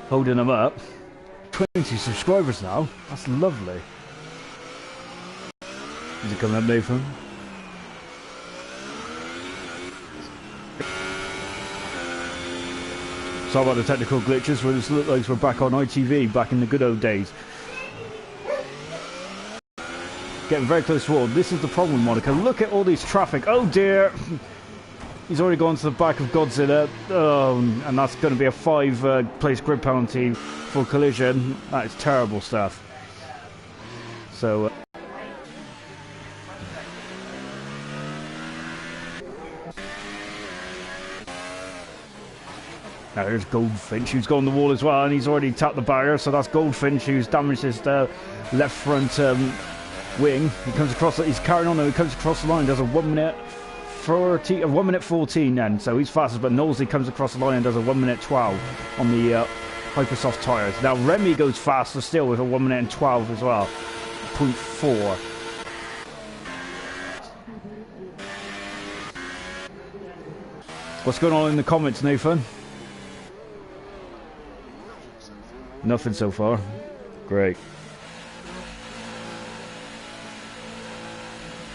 holding them up. 20 subscribers now. That's lovely. Is it coming up, Nathan? Sorry about the technical glitches, but it looks like we're back on ITV, back in the good old days. Getting very close to wall. This is the problem, Monaco. Look at all these traffic. Oh dear! He's already gone to the back of Godzilla. Oh, and that's going to be a 5-place grid penalty for collision. That is terrible stuff. So... now here's Goldfinch, who's gone on the wall as well, and he's already tapped the barrier, so that's Goldfinch, who's damaged his left front wing. He comes across, he's carrying on, though, he comes across the line, does a 1 minute 14 then, so he's fastest, but Knowlesy comes across the line and does a 1 minute 12 on the Hypersoft tyres. Now Remy goes faster still with a 1 minute and 12 as well, 0.4. What's going on in the comments, Nathan? Nothing so far. Great.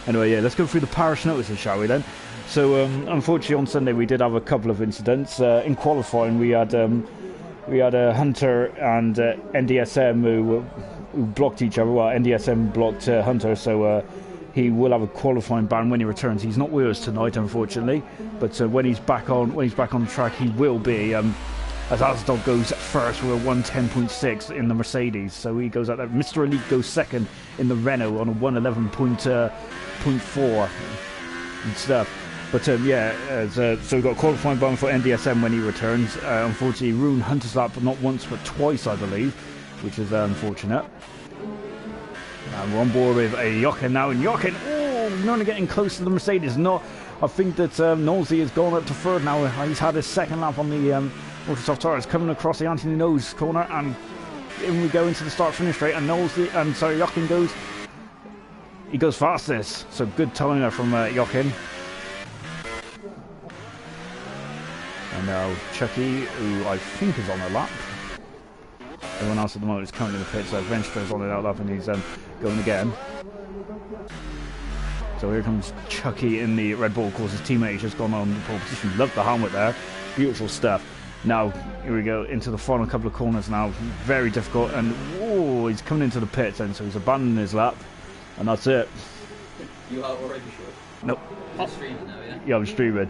Anyway, yeah, let's go through the parish notices, shall we then? So, unfortunately, on Sunday we did have a couple of incidents. In qualifying, we had Hunter and NDSM who blocked each other. Well, NDSM blocked Hunter, so he will have a qualifying ban when he returns. He's not with us tonight, unfortunately, but when he's back on the track, he will be. As Asdog goes first with a 110.6 in the Mercedes, so he goes out there. Mr. Elite goes second in the Renault on a 111.4 and stuff. But yeah, so we've got a qualifying ban for NDSM when he returns. Unfortunately, ruined Hunter's lap, but not once but twice, I believe, which is unfortunate. And we're on board with a Jochen now, and Jochen, not getting close to the Mercedes. I think that Knowlesy has gone up to third now. He's had his second lap on the Microsoft Tires, coming across the Anthony Nose corner, and in we go into the start-finish straight, and Jochen goes. He goes fastest, so good timing there from Jochen. And now Chucky, who I think is on a lap. Everyone else at the moment is currently in the pit, so Venstra's on an out lap, and he's going again. So here comes Chucky in the Red Bull. Of course, his teammate has just gone on the pole position. Love the helmet there. Beautiful stuff. Now, here we go into the final couple of corners now. Very difficult, and he's coming into the pits, and so he's abandoning his lap, and that's it. You are already sure? Nope. You're streaming now, yeah? Yeah, I'm streaming.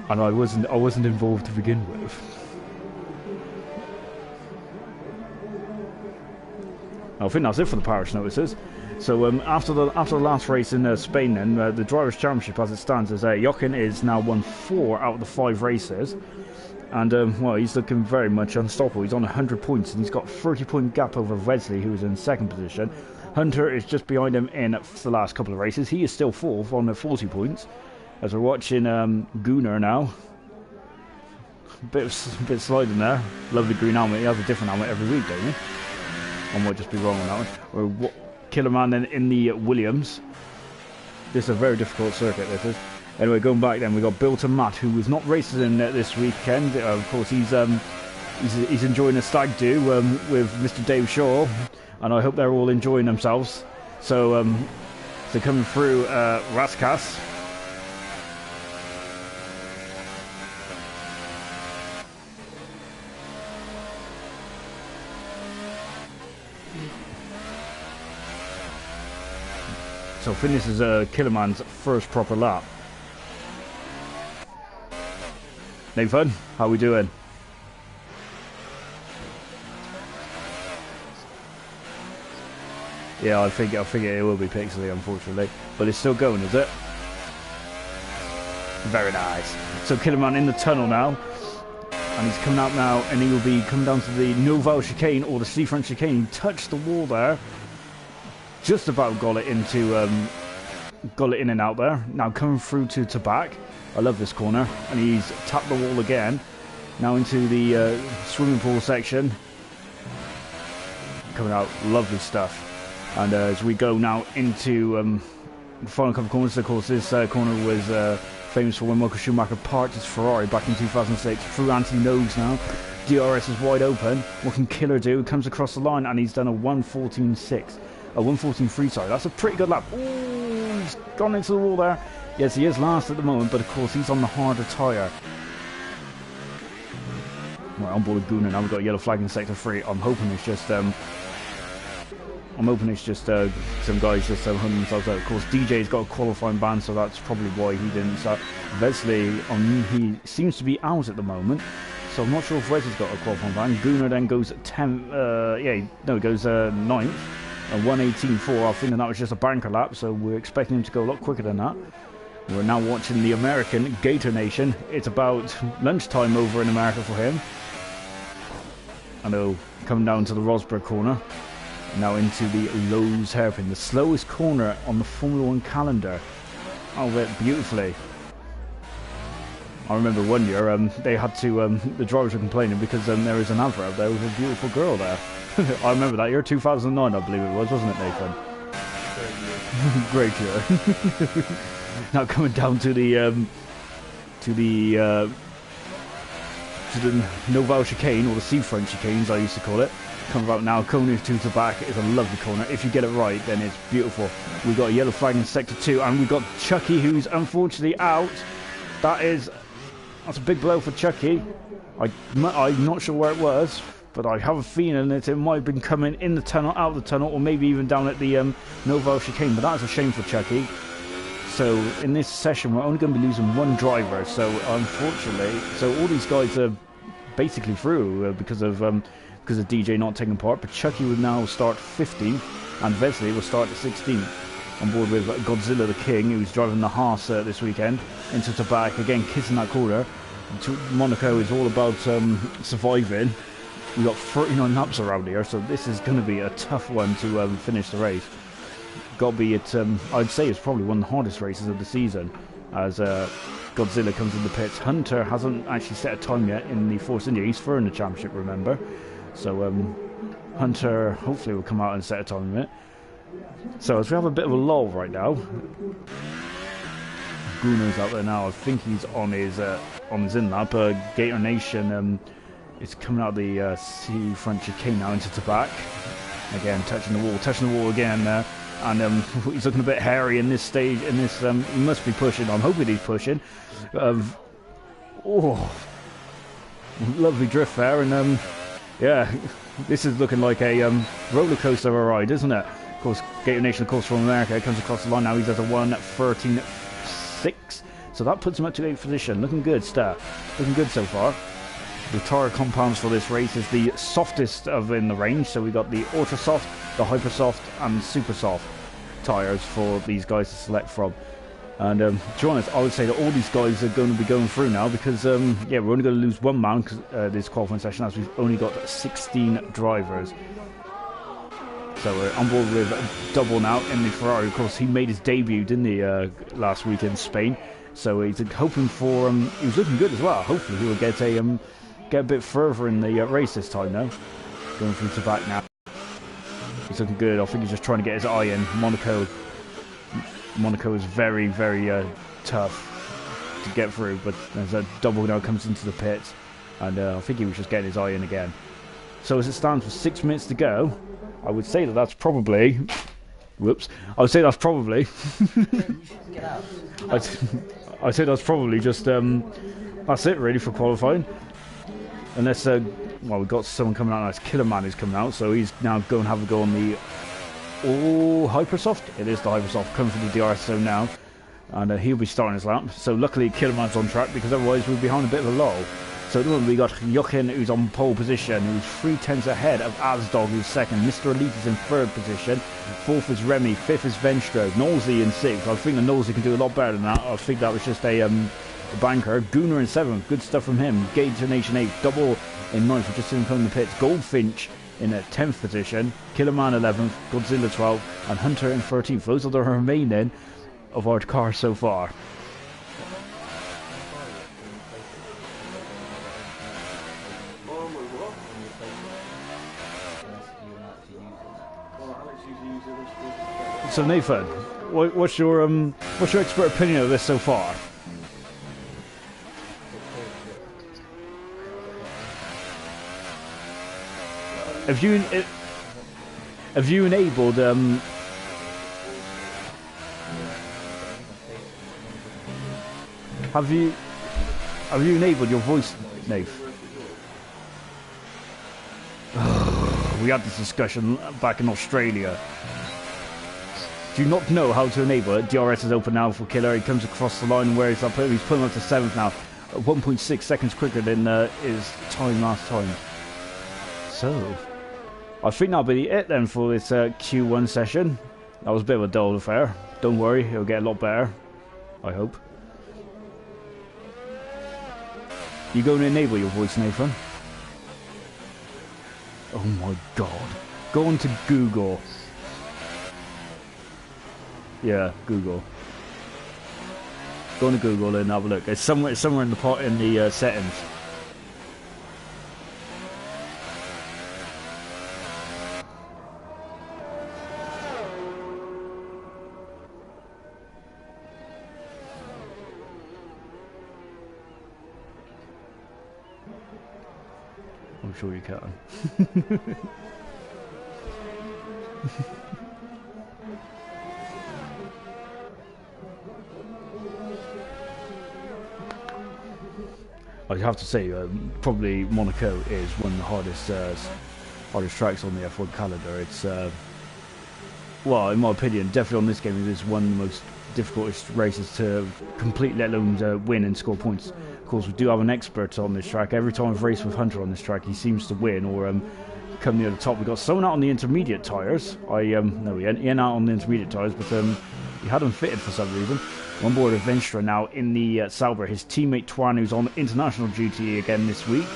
And I wasn't involved to begin with. I think that's it for the parish notices. So after the last race in Spain, then the Drivers' Championship, as it stands, is Jochen is now won 4 out of the 5 races, and well, he's looking very much unstoppable. He's on 100 points, and he's got 30-point gap over Wesley, who is in second position. Hunter is just behind him in the last couple of races. He is still fourth on 40 points. As we're watching Gunnar now, bit sliding there. Lovely green helmet. He has a different helmet every week, don't he? I might just be wrong on that one. We're Killerman then in the Williams. This is a very difficult circuit, this is. Anyway, going back then, we got Bill to Matt, who was not racing this weekend. Of course, he's enjoying a stag do with Mr. Dave Shaw, and I hope they're all enjoying themselves. So, coming through Raskas. So I think this is Killerman's first proper lap. Nathan, how we doing? Yeah, I think it will be Pixely, unfortunately, but it's still going, is it? Very nice. So Killerman in the tunnel now, and he's coming out now, and he will be coming down to the Nouvelle chicane or the seafront chicane. He touched the wall there. Just about got it in and out there. Now coming through to Tabac. I love this corner. And he's tapped the wall again. Now into the swimming pool section. Coming out, lovely stuff. And as we go now into the final couple of corners, of course, this corner was famous for when Michael Schumacher parked his Ferrari back in 2006 through Anthony Nose now. DRS is wide open. What can Killer do? Comes across the line and he's done a 1:14.6. A 1:14.3, sorry. That's a pretty good lap. Ooh, he's gone into the wall there. Yes, he is last at the moment, but of course he's on the harder tyre. Right, on board with Gunnar now. We've got a yellow flag in sector 3. I'm hoping it's just some guys just hunting themselves out. Of course, DJ's got a qualifying ban, so that's probably why he didn't start. Vesley, he seems to be out at the moment, so I'm not sure if Wesley's got a qualifying ban. Gunnar then goes 10th, he goes 9th, and 1:18.4. I think that was just a banker lap, so we're expecting him to go a lot quicker than that. We're now watching the American Gator Nation. It's about lunchtime over in America for him. I know, coming down to the Rosberg corner. Now into the Lowe's hairpin, the slowest corner on the Formula 1 calendar. Oh, went beautifully. I remember one year they had to, the drivers were complaining because there was an advert there with a beautiful girl there. I remember that year, 2009 I believe it was, wasn't it, Nathan? Great year. Now coming down to the Noval chicane, or the seafront chicanes I used to call it. Coming out now, corner to the back is a lovely corner. If you get it right, then it's beautiful. We've got a yellow flag in sector 2, and we've got Chucky, who's unfortunately out. That's a big blow for Chucky. I'm not sure where it was, but I have a feeling that it might have been coming in the tunnel, out of the tunnel, or maybe even down at the Noval chicane. But that's a shame for Chucky. So in this session, we're only going to be losing one driver. So unfortunately, all these guys are basically through because of DJ not taking part. But Chucky will now start 15th, and Vesley will start at 16th. On board with Godzilla the King, who's driving the Haas this weekend, into the back again, kissing that corner. Monaco is all about surviving. We've got 39 laps around here, so this is going to be a tough one to finish the race. Got to be I'd say it's probably one of the hardest races of the season, as Godzilla comes in the pits. Hunter hasn't actually set a time yet in the Force India. He's third in the championship, remember. So Hunter hopefully will come out and set a time limit. So as we have a bit of a lull right now, Gunnar's out there now. I think he's on his in lap. Gator Nation is coming out of the seafront chicane now into the back. Again, touching the wall again there. And he's looking a bit hairy in this stage. He must be pushing. I'm hoping he's pushing. Lovely drift there, and yeah, this is looking like a roller coaster of a ride, isn't it? Of course, Gator Nation, of course, from America, comes across the line now. He's at a 1:13.6, so that puts him at 8th position. Looking good, looking good so far. The tyre compounds for this race is the softest in the range, so we got the Ultra Soft, the Hyper Soft, and Super Soft tyres for these guys to select from. And to be honest, I would say that all these guys are going to be going through now because, we're only going to lose one man this qualifying session, as we've only got 16 drivers. So we're on board with Double now in the Ferrari. Of course, he made his debut, didn't he, last week in Spain? So he's hoping for, he was looking good as well. Hopefully he will get a bit further in the race this time now. Going through to back now. He's looking good. I think he's just trying to get his eye in. Monaco is very, very tough to get through, but there's a Double now comes into the pits, and I think he was just getting his eye in again. So as it stands with 6 minutes to go, I would say that's probably... Whoops. I would say that's probably... I'd say that's probably just... that's it really for qualifying. Unless, we've got someone coming out now. It's Killerman who's coming out, so he's now going to have a go on the Hypersoft. It is the Hypersoft coming from the DRS zone now, and he'll be starting his lap. So luckily Killerman's on track, because otherwise we're behind a bit of a lull. So at the moment we got Jochen, who's on pole position, who's 3/10 ahead of Asdog, who's second. Mr. Elite is in third position. Fourth is Remy. Fifth is Venstro. Nosey in sixth. I think the Nosey can do a lot better than that. I think that was just a banker. Gunnar in seventh. Good stuff from him. Gator Nation 8th. Double in ninth. We're just in from the pits. Goldfinch in a 10th position. Killerman 11th. Godzilla 12th. And Hunter in 13th. Those are the remaining of our cars so far. So Nathan, what's your expert opinion of this so far? Have you enabled have you enabled your voice, Nave? We had this discussion back in Australia. Do you not know how to enable it? DRS is open now for Killer. He comes across the line where he's pulling up to 7th now. 1.6 seconds quicker than his time last time. So, I think that'll be it then for this Q1 session. That was a bit of a dull affair. Don't worry, it'll get a lot better. I hope. You going to enable your voice, Nathan? Oh my god. Go on to Google. Yeah, Google. Go on to Google and have a look. It's somewhere in the settings. I'm sure you can. I have to say, probably Monaco is one of the hardest tracks on the F1 calendar. It's, well, in my opinion, definitely on this game, it is one of the most difficult races to complete, let alone win and score points. Of course, we do have an expert on this track. Every time I've raced with Hunter on this track, he seems to win or come near the top. We got someone out on the intermediate tyres. No, he ain't out on the intermediate tyres, but he had them fitted for some reason. On board with Venstra now in the Sauber. His teammate Twan, who's on international duty again this week.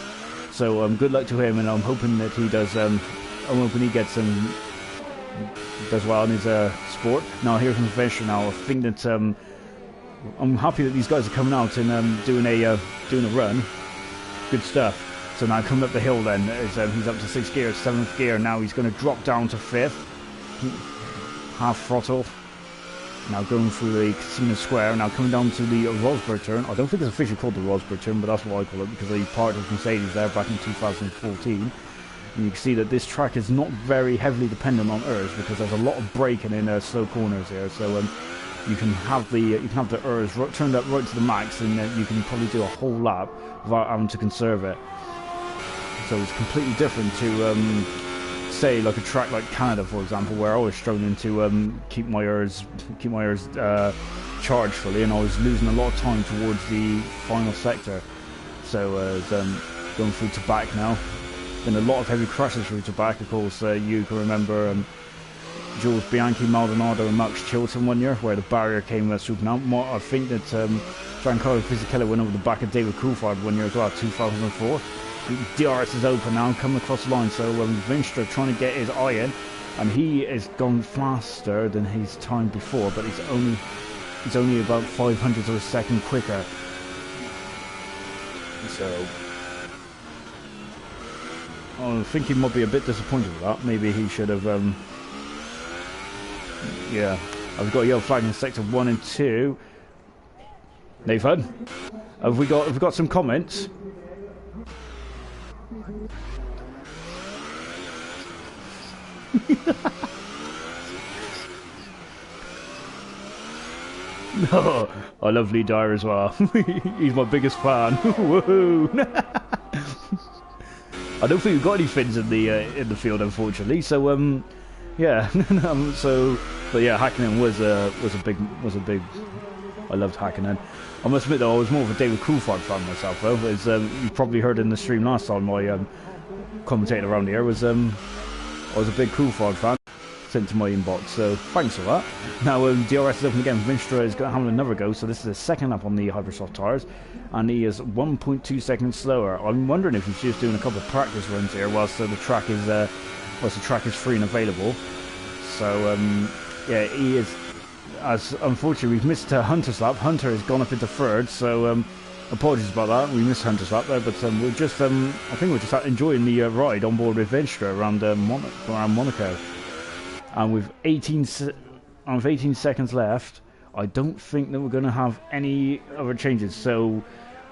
So good luck to him, and I'm hoping that he does. I'm hoping he gets does well in his sport. Now here from Venstra now. I think that I'm happy that these guys are coming out and doing a run. Good stuff. So now coming up the hill then, he's up to 6th gear, 7th gear. Now he's going to drop down to 5th. Half throttle. Now going through the Casino Square, now coming down to the Rosberg turn. I don't think it's officially called the Rosberg turn, but that's what I call it because he parted with Mercedes there back in 2014. And you can see that this track is not very heavily dependent on ERS because there's a lot of braking in slow corners here. So you can have the ERS turned up right to the max, and you can probably do a whole lap without having to conserve it. So it's completely different to say like a track like Canada, for example, where I was struggling to keep my ERS charged fully, and I was losing a lot of time towards the final sector. So going through to back now. Been a lot of heavy crashes through to back. Of course, you can remember Jules Bianchi, Maldonado, and Max Chilton one year, where the barrier came swooping out. I think that Giancarlo Fisichella went over the back of David Coulthard one year as well, 2004. DRS is open now, coming across the line, so Vinstra trying to get his eye in, and he is gone faster than his time before, but he's only about 500 of a second quicker. So I think he might be a bit disappointed with that. Maybe he should have. Yeah, I've got a yellow flag in sector 1 and 2. Nathan, have we got some comments? No, I love Lee Dyer as well. He's my biggest fan. Woohoo! I don't think we've got any Finns in the field, unfortunately. So yeah. But yeah, Hakkinen was a big. I loved Hakkinen. I must admit though, I was more of a David Coulthard fan myself though. As you probably heard in the stream last time, my commentator around here was I was a big Coulthard fan. Sent to my inbox, so thanks for that. Now DRS is open again. Vinstra is having another go, so this is his second lap on the Hypersoft tyres, and he is 1.2 seconds slower. I'm wondering if he's just doing a couple of practice runs here whilst the track is free and available. So yeah, he is. As unfortunately we've missed Hunter's lap. Hunter has gone up into third, so apologies about that. We missed Hunter's lap there, but we're just I think we're just enjoying the ride on board with Vinstra around Monaco. And with 18 seconds left, I don't think that we're going to have any other changes. So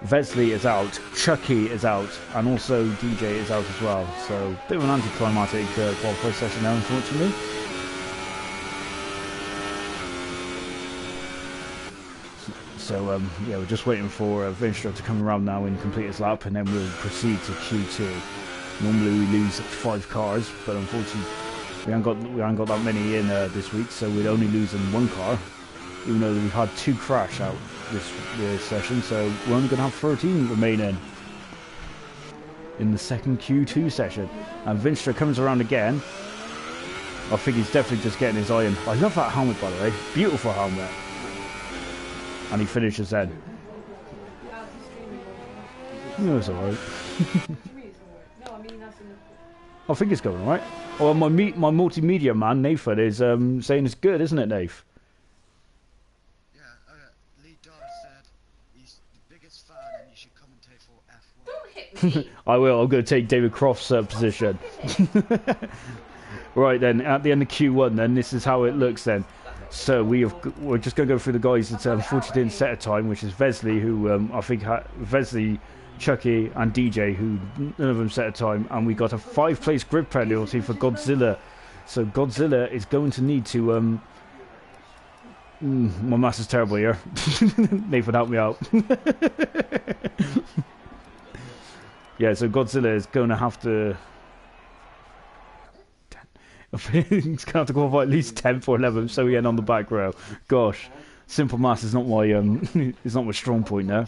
Vesley is out, Chucky is out, and also DJ is out as well. So, bit of an anticlimactic qualifier session now, unfortunately. So, yeah, we're just waiting for Vinstra to come around now and complete his lap, and then we'll proceed to Q2. Normally we lose 5 cars, but unfortunately we haven't got that many in this week, so we'd only lose in 1 car, even though we've had 2 crash out this session, so we're only going to have 13 remaining in the second Q2 session. And Vinstra comes around again. I think he's definitely just getting his eye in. I love that helmet, by the way. Beautiful helmet. And he finishes then. No, it's alright. I think it's going alright. Well, my multimedia man, Nathan, is saying it's good, isn't it, Nath? Yeah, Lee Don said he's the biggest fan and you should commentate for F1. Don't hit me. I will. I'm going to take David Croft's position. Right then, at the end of Q1, then this is how it looks then. So we're just going to go through the guys that unfortunately didn't set a time, which is Vesley, who I think Vesley, Chucky, and DJ, who none of them set a time, and we got a 5-place grid penalty for Godzilla. So Godzilla is going to need to. My maths is terrible here. Nathan, help me out. Yeah, so Godzilla is going to have to. He's going to have to qualify at least 10th or 11th, so we get on the back row. Gosh, simple maths is not my is not my strong point now.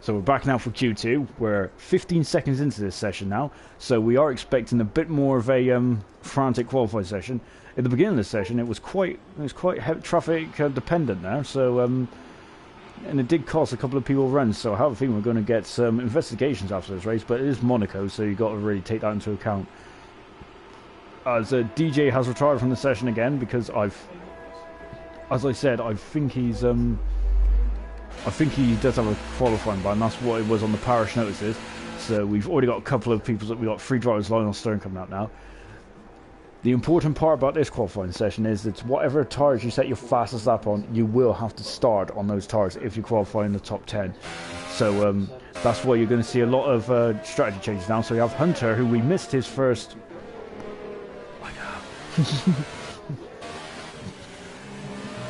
So we're back now for Q2. We're 15 seconds into this session now, so we are expecting a bit more of a frantic qualified session. At the beginning of the session, it was quite traffic dependent now. So and it did cost a couple of people runs. So I have a feeling we're going to get some investigations after this race. But it is Monaco, so you've got to really take that into account. As DJ has retired from the session again because as I said, I think he's I think he does have a qualifying ban. That's what it was on the parish notices. So we've already got a couple of people that we've got 3 drivers lying on stern coming out now. The important part about this qualifying session is that whatever tires you set your fastest lap on, you will have to start on those tires if you qualify in the top 10. So that's why you're going to see a lot of strategy changes now. So we have Hunter, who we missed his first. I know.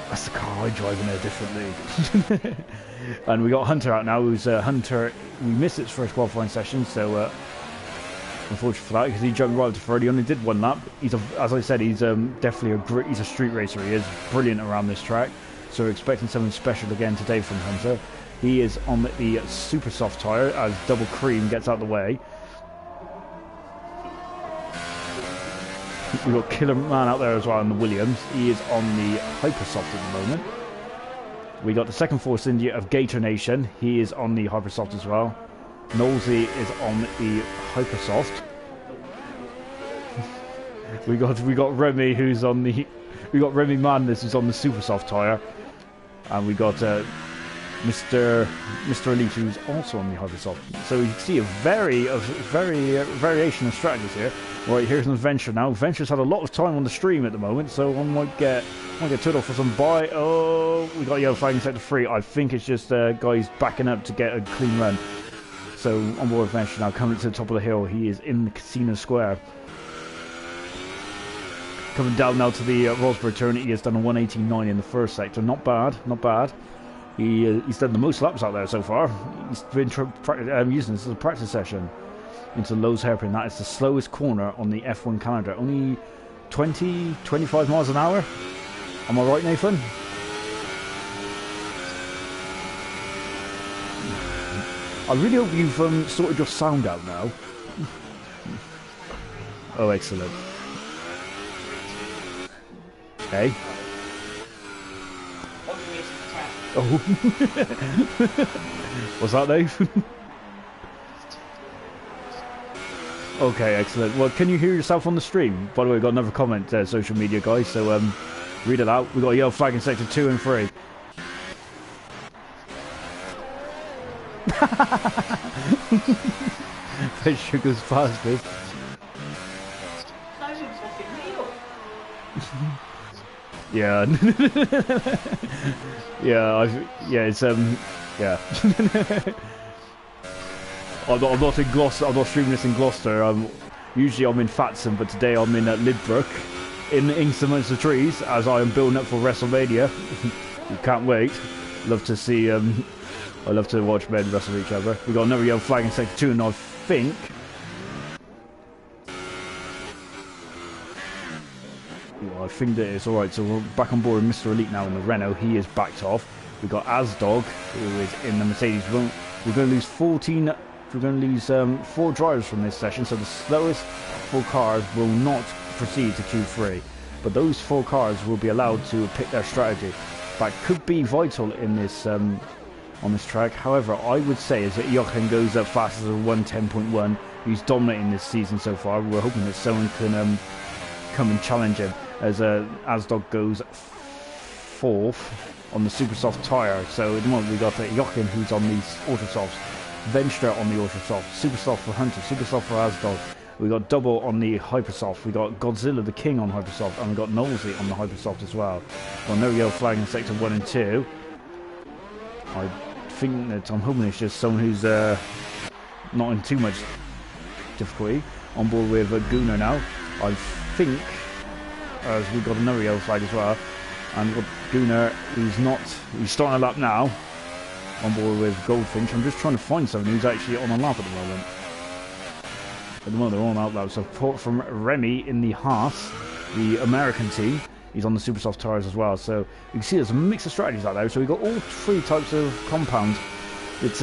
That's the car I drive in a different league. And we got Hunter out now, who's Hunter. We missed its first qualifying session, so unfortunately for that, because he jumped right up to third. He only did 1 lap. As I said, he's definitely he's a street racer. He is brilliant around this track. So we're expecting something special again today from Hunter. He is on the super soft tyre as Double Cream gets out of the way. We've got Killer Man out there as well in the Williams. He is on the Hypersoft at the moment. We got the second Force India of Gator Nation. He is on the Hypersoft as well. Knowlesy is on the Hypersoft. we got Remy, who's on the. We got Remy Madness, who's on the super soft tyre, and we got Mr. Elite, who's also on the Hypersoft. So you can see a variation of strategies here. Right, here's an adventure now. Venture's had a lot of time on the stream at the moment, so I might get turned off for some buy. Oh, we got yellow flag in sector 3. I think it's just guys backing up to get a clean run. So on board Venture now, coming to the top of the hill. He is in the Casino Square. Coming down now to the Rosberg turn. He has done a 189 in the first sector. Not bad, not bad. He's done the most laps out there so far. He's been using this as a practice session into Lowe's hairpin. That is the slowest corner on the F1 calendar. Only 25 miles an hour. Am I right, Nathan? I really hope you've sorted your sound out now. Oh, excellent. Okay. Oh. What's that, Dave? Okay, excellent. Well, can you hear yourself on the stream? By the way, we got another comment, social media guys, so read it out. We got a yellow flag in sector 2 and 3. Fish sugar's fastest. Yeah. Yeah, it's yeah. I'm not in Gloucester. I'm not streaming this in Gloucester. Usually I'm in Fatson, but today I'm in Lidbrook, in amongst the trees, as I am building up for WrestleMania. You can't wait. Love to see. I love to watch men wrestle each other. We got another yellow flag in sector 2, and I think. I think that it's alright, so we're back on board with Mr. Elite now in the Renault. He is backed off. We've got Asdog, who is in the Mercedes. We're going to lose 14. We're going to lose 4 drivers from this session, so the slowest 4 cars will not proceed to Q3. But those 4 cars will be allowed to pick their strategy. That could be vital in this on this track. However, I would say is that Jochen goes up fast as a 1:10.1. He's dominating this season so far. We're hoping that someone can come and challenge him, as Asdog goes 4th on the super soft tyre. So at the moment we got Jochen, who's on these ultra softs, Venstra on the ultra soft, super soft for Hunter, super soft for Asdog. We got double on the hyper soft. We got Godzilla the King on hyper soft, and we got Knowlesy on the hyper soft as well. Well, no yellow flag in sector 1 and 2. I think that I'm hoping it's just someone who's not in too much difficulty. On board with Gunnar now. I think as we got another yellow flag as well, and we've got Gunnar, he's starting a lap now. On board with Goldfinch. I'm just trying to find someone who's actually on a lap at the moment. At the moment they're on out lap. Support from Remy in the Haas, the American team. He's on the super soft tyres as well. So you can see there's a mix of strategies out there. So we've got all 3 types of compounds that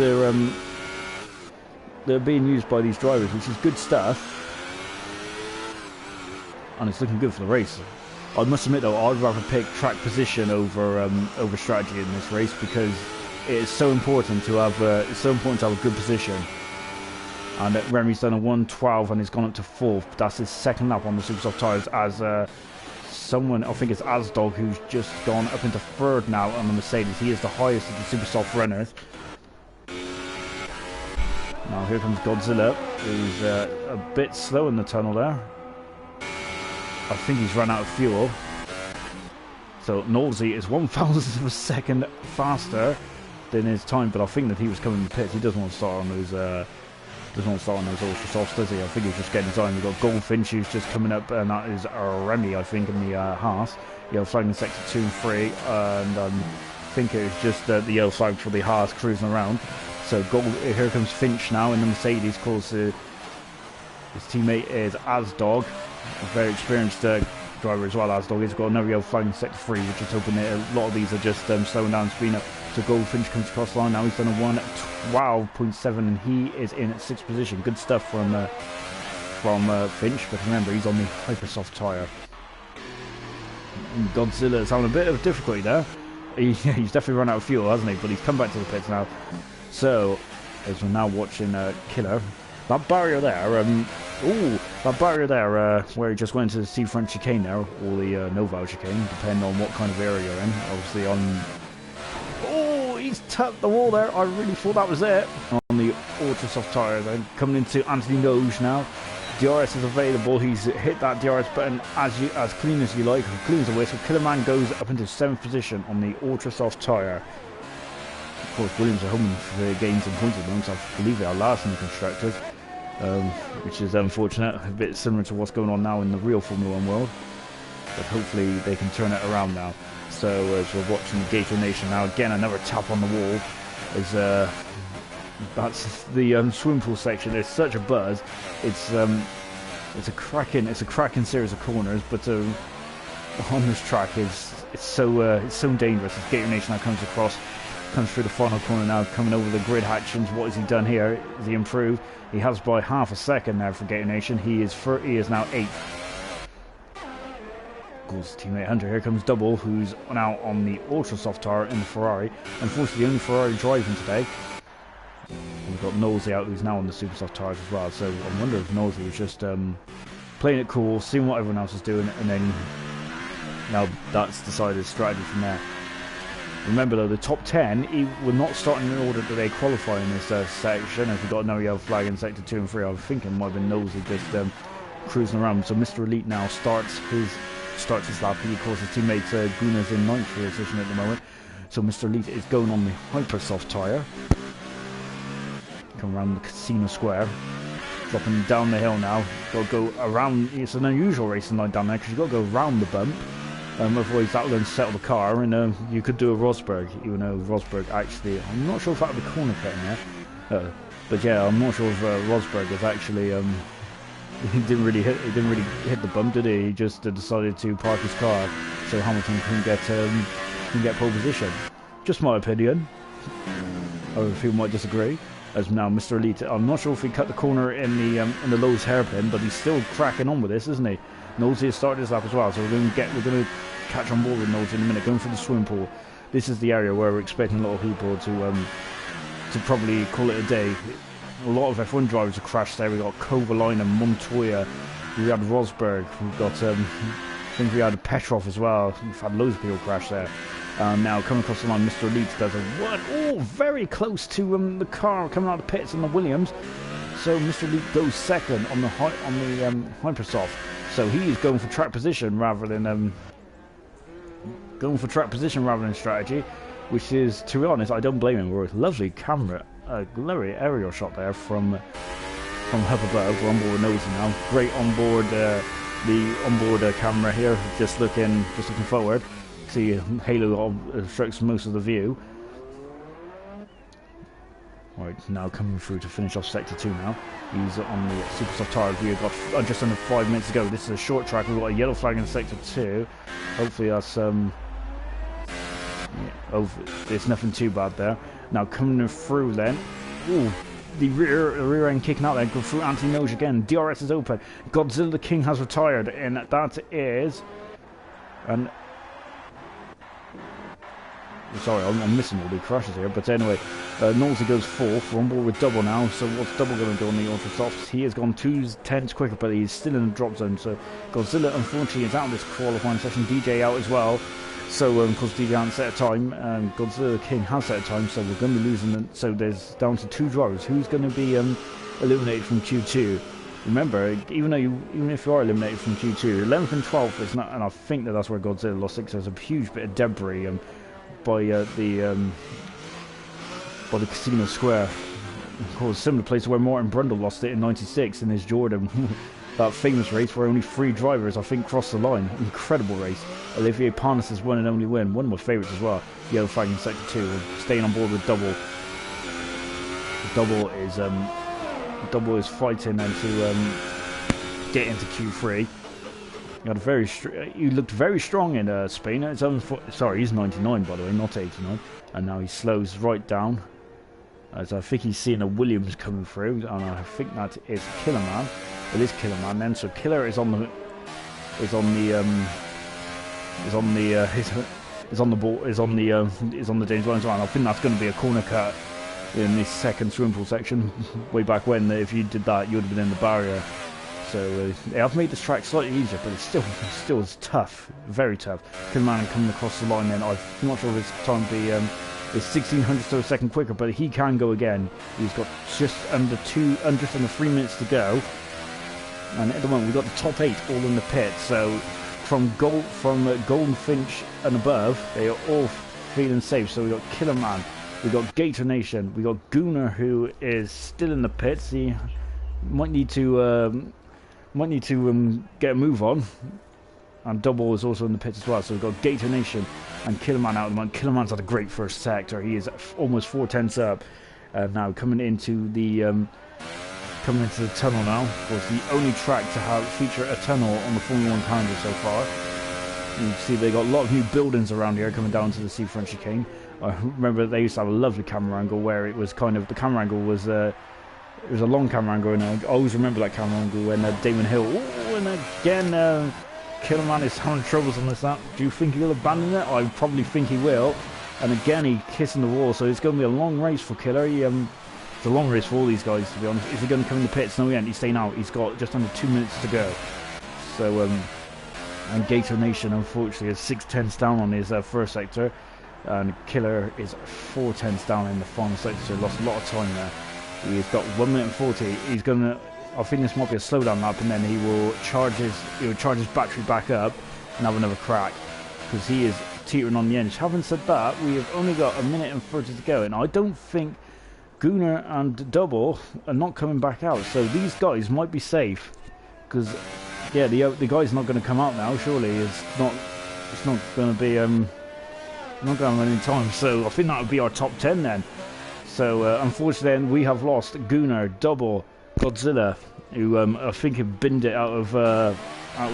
are being used by these drivers, which is good stuff. And it's looking good for the race. I must admit though, I'd rather pick track position over strategy in this race, because it is so important to have a good position. And Remy's done a 1:12 and he's gone up to 4th. That's his 2nd lap on the super soft tyres, as someone, I think it's Asdog, who's just gone up into 3rd now on the Mercedes. He is the highest of the super soft runners. Now here comes Godzilla, who's a bit slow in the tunnel there. I think he's run out of fuel. So Knowlesy is 1,000th of a second faster than his time, but I think that he was coming in the pits. He doesn't want to start on those ultra softs, does he? I think he's just getting his own. We've got Goldfinch, who's just coming up, and that is Remy, I think, in the Haas. Yellow flag in sector 2 and 3, and I think it was just the yellow flag for the Haas cruising around. So here comes Finch now in the Mercedes. Of course, his teammate is Asdog, a very experienced driver as well. Asdog has got another yellow flag in sector 3, which is hoping that a lot of these are just slowing down, speeding up. So Goldfinch comes across the line now. He's done a 1:12.7, and he is in 6th position. Good stuff from Finch, but remember he's on the hypersoft tyre. Godzilla is having a bit of difficulty there. He's definitely run out of fuel, hasn't he? But he's come back to the pits now. So as we're now watching Killer, that barrier there, where he just went to the seafront chicane there, or the Noval chicane, depending on what kind of area you're in. Obviously on. Oh, he's tapped the wall there. I really thought that was it. On the ultra soft tyre, then coming into Anthony Noge now. DRS is available. He's hit that DRS button as clean as you like, clean as a whistle. Killerman goes up into 7th position on the ultra soft tyre. Of course, Williams are hoping for gains and points at the moment. I believe they are last in the constructors, which is unfortunate. A bit similar to what's going on now in the real Formula 1 world, but hopefully they can turn it around now. So as we're watching the Gator Nation now, again another tap on the wall. That's the swimming pool section. There's such a buzz. It's a cracking series of corners, but on this track it's so dangerous. As Gator Nation now comes through the final corner now, coming over the grid hatchings. What has he done here? Has he improved? He has by half a second there for Gator Nation. He is now 8th. Goes teammate Hunter. Here comes Double, who's now on the ultra soft tyre in the Ferrari. Unfortunately, the only Ferrari driving today. got Nosey out, who's now on the super soft tires as well. So I wonder if Nosey was just playing it cool, seeing what everyone else is doing, and then now that's decided strategy from there. Remember though, the top 10, he will not starting in order that they qualify in this section. If we got no yellow flag in sector 2 and 3, I was thinking it might have been Nosey just cruising around. So Mr. Elite now starts his lap. He, of course, his teammate Guna's in 9th position at the moment. So Mr. Elite is going on the hyper soft tyre. Come around the casino square. Dropping down the hill now. Got to go around. It's an unusual racing line down there because you've got to go around the bump. Otherwise that will then settle the car, and you could do a Rosberg, even though Rosberg actually, I'm not sure if that would be corner cut in there. But yeah, I'm not sure if Rosberg was actually, he didn't really hit the bump, did he? He just decided to park his car so Hamilton couldn't get pole position. Just my opinion. Other people might disagree. As now Mr. Elite, I'm not sure if he cut the corner in the Lowe's hairpin, but he's still cracking on with this, isn't he? Nosey has started his lap as well, so we're going to catch on board with Nosey in a minute. Going for the swimming pool. This is the area where we're expecting a lot of people to probably call it a day. A lot of F1 drivers have crashed there. We got Kovalainen, Montoya, we had Rosberg, we've got I think we had Petrov as well. We've had loads of people crash there. Now coming across the line, Mr. Elite does a one. Oh, very close to the car coming out of the pits in the Williams. So Mr. Elite goes second on the Hypersoft. So he is going for track position rather than strategy, which is, to be honest, I don't blame him. We're a lovely camera, lovely aerial shot there from up above. We're on board with Nosey now. Great onboard, the onboard camera here, just looking forward. See Halo obstructs most of the view. Right, now coming through to finish off sector 2 now. He's on the super soft tyre. We've got just under 5 minutes to go. This is a short track. We've got a yellow flag in sector 2. Hopefully that's there's nothing too bad there. Now coming through then. Ooh, the rear end kicking out there. Go through anti-nose again. DRS is open. Godzilla the King has retired, and that is sorry, I'm missing all the crashes here, but anyway, Nosey goes 4th. We're on board with Double now, so what's Double going to do on the Ultra Softs? He has gone 2/10 quicker, but he's still in the drop zone, so Godzilla unfortunately is out of this qualifying session. DJ out as well, so of course DJ hasn't set a time, Godzilla the King has set a time, so we're going to be losing them. So there's down to 2 drivers. Who's going to be eliminated from Q2? Remember, even if you are eliminated from Q2, 11th and 12th is not, and I think that's where Godzilla lost 6. There's a huge bit of debris by the casino square. Of course, similar place where Martin Brundle lost it in '96 in his Jordan. That famous race where only 3 drivers, I think, crossed the line. Incredible race. Olivier Panis' one and only win. One of my favourites as well. Yellow flag in sector 2. Staying on board with Double. Double is fighting and to get into Q3. He looked very strong in Spain. Sorry, he's 99 by the way, not 89. And now he slows right down. As I think he's seeing a Williams coming through, and I think that is Killerman. It is Killerman then. So Killer is on the James Lyons line. I think that's going to be a corner cut in this second swimming pool section. Way back when, if you did that, you would have been in the barrier. So I've made this track slightly easier, but it's still is tough, very tough. Kilman coming across the line then. I'm not sure if his time be is 1600ths of a second quicker, but he can go again. He's got just under 3 minutes to go. And at the moment we've got the top 8 all in the pit. So from Golden Finch and above, they are all feeling safe. So we've got Killerman, we've got Gator Nation, we've got Gooner, who is still in the pits. He might need to get a move on, and Double is also in the pits as well. So we've got Gator Nation and Killerman out at the moment. Killerman's had a great first sector. He is almost 4/10 up. Now coming into the tunnel now. Of course, the only track to feature a tunnel on the Formula 1 calendar so far. You can see they got a lot of new buildings around here coming down to the Seafront chicane. I remember they used to have a lovely camera angle where it was kind of, the camera angle was it was a long camera angle, and I always remember that camera angle when Damon Hill. Oh, and again, Killerman is having troubles on this lap. Do you think he'll abandon it? I probably think he will. And again, he kissing the wall, so it's going to be a long race for Killer. It's a long race for all these guys, to be honest. Is he going to come in the pits? No, he ain't. He's staying out. He's got just under 2 minutes to go. So, and Gator Nation, unfortunately, is 6 tenths down on his first sector. And Killer is 4 tenths down in the final sector, so lost a lot of time there. He's got 1 minute and 40. He's going to... I think this might be a slowdown lap, and then he will charge his battery back up and have another crack. Because he is teetering on the edge. Having said that, we have only got 1 minute and 30 to go, and I don't think Gunnar and Double are not coming back out, so these guys might be safe. Because yeah, the guy's not going to come out now. Surely it's not going to be not going to have any time. So I think that would be our top 10 then. So unfortunately, then we have lost Gunnar, Double, Godzilla, who I think have binned it out of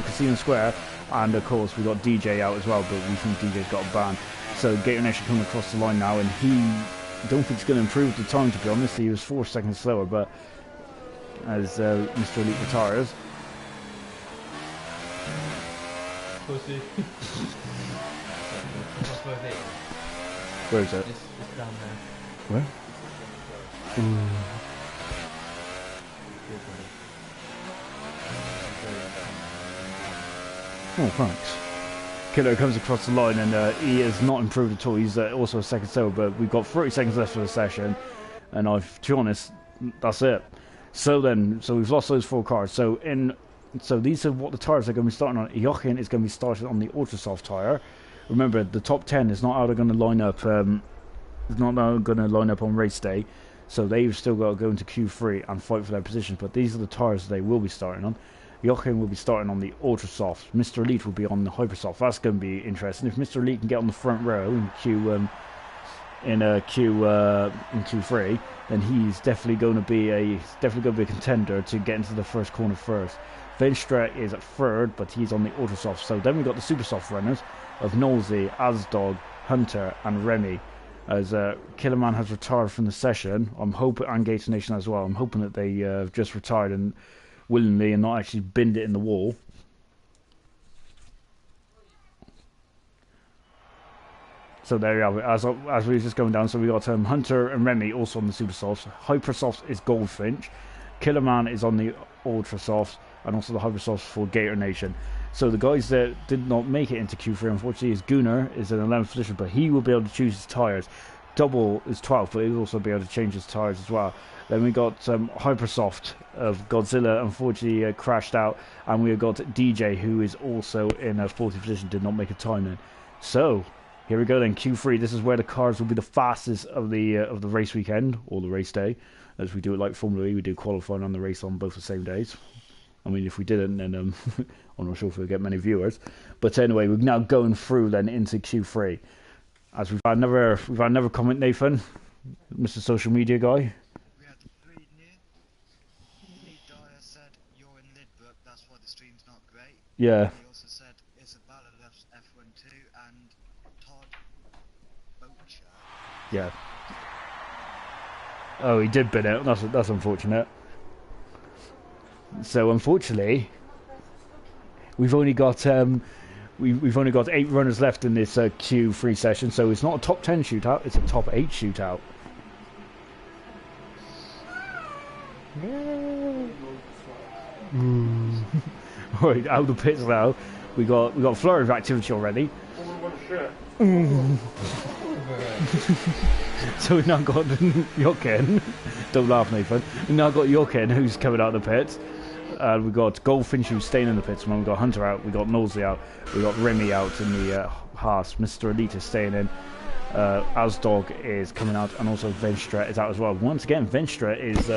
Casino Square, and of course we got DJ out as well, but we think DJ's got a ban. So Gator Nation coming across the line now, and he don't think it's going to improve the time, to be honest. He was 4 seconds slower, but as Mr. Elite retires. Pussy. Where is it? It's down Where? there. Oh, thanks. Killer comes across the line, and he has not improved at all. He's also a second slower, but we've got 30 seconds left for the session, and to be honest, that's it. So we've lost those 4 cars. So these are what the tyres are going to be starting on. Jochen is going to be started on the ultra soft tyre. Remember, the top 10 is not how they're going to line up. It's not how they're going to line up on race day. So they've still got to go into Q3 and fight for their position. But these are the tyres they will be starting on. Jochen will be starting on the ultra soft. Mr. Elite will be on the hyper soft. That's going to be interesting. If Mr. Elite can get on the front row in Q3, then he's definitely going to be a contender to get into the first corner first. Venstra is at third, but he's on the ultra soft. So then we've got the super soft runners of Nolsey, Asdog, Hunter, and Remy. As Killerman has retired from the session, I'm hoping, and Gator Nation as well. I'm hoping that they just retired and willingly and not actually binned it in the wall. So there you have it. As we were just going down, so we got Hunter and Remy also on the super soft. Hyper soft is Goldfinch. Killerman is on the ultra soft, and also the hyper soft for Gator Nation. So the guys that did not make it into Q3, unfortunately, is Gunnar is in 11th position, but he will be able to choose his tyres. Double is 12th, but he'll also be able to change his tyres as well. Then we got Hypersoft of Godzilla, unfortunately crashed out, and we have got DJ, who is also in a 40th position, did not make a time in. So here we go then, Q3. This is where the cars will be the fastest of the race weekend or the race day, as we do it like Formula E. We do qualifying and the race on both the same days. I mean, if we didn't, then I'm not sure if we'll get many viewers. But anyway, we're now going through then into Q3. As we've had another comment, Nathan, Mr. Social Media guy. We had 3 new. Lee Dyer said, "You're in Lidbrook, that's why the stream's not great." Yeah. He also said, Isabella loves F1 too, and Todd Bocher. Yeah. Oh, he did bin it. That's unfortunate. So unfortunately, we've only got we've only got 8 runners left in this Q3 session. So it's not a top 10 shootout; it's a top 8 shootout. Right, out of the pits now. We got a flurry of activity already. So we've now got Jochen. Don't laugh, Nathan. We've now got Jochen, who's coming out of the pits. We've got Goldfinch, who's staying in the pits. We've got Hunter out. We've got Nolsey out. We've got Remy out in the Haas. Mr. Elite is staying in. Asdog is coming out, and also Venstra is out as well. Once again, Venstra is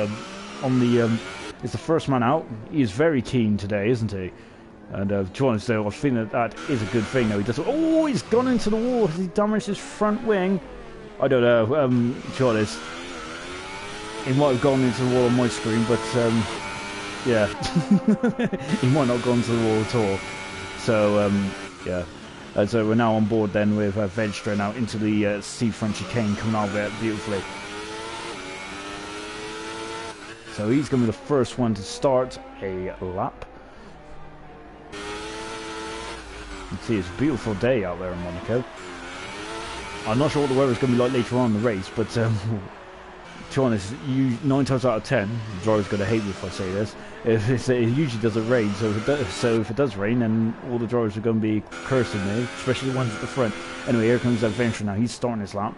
is the first man out. He is very keen today, isn't he? And to be honest, though, I think that is a good thing. Though he does. Oh, he's gone into the wall. Has he damaged his front wing? I don't know. To be honest, he might have gone into the wall on my screen, but yeah, he might not have gone to the wall at all. So yeah. So we're now on board then with Venstra now into the seafront chicane, coming out there beautifully. So he's going to be the first one to start a lap. You can see it's a beautiful day out there in Monaco. I'm not sure what the weather's going to be like later on in the race, but to to be honest, 9 times out of 10, the driver's going to hate me if I say this. It usually doesn't rain, so if it does rain, then all the drivers are going to be cursing me, especially the ones at the front. Anyway, here comes Adventure now. He's starting his lap,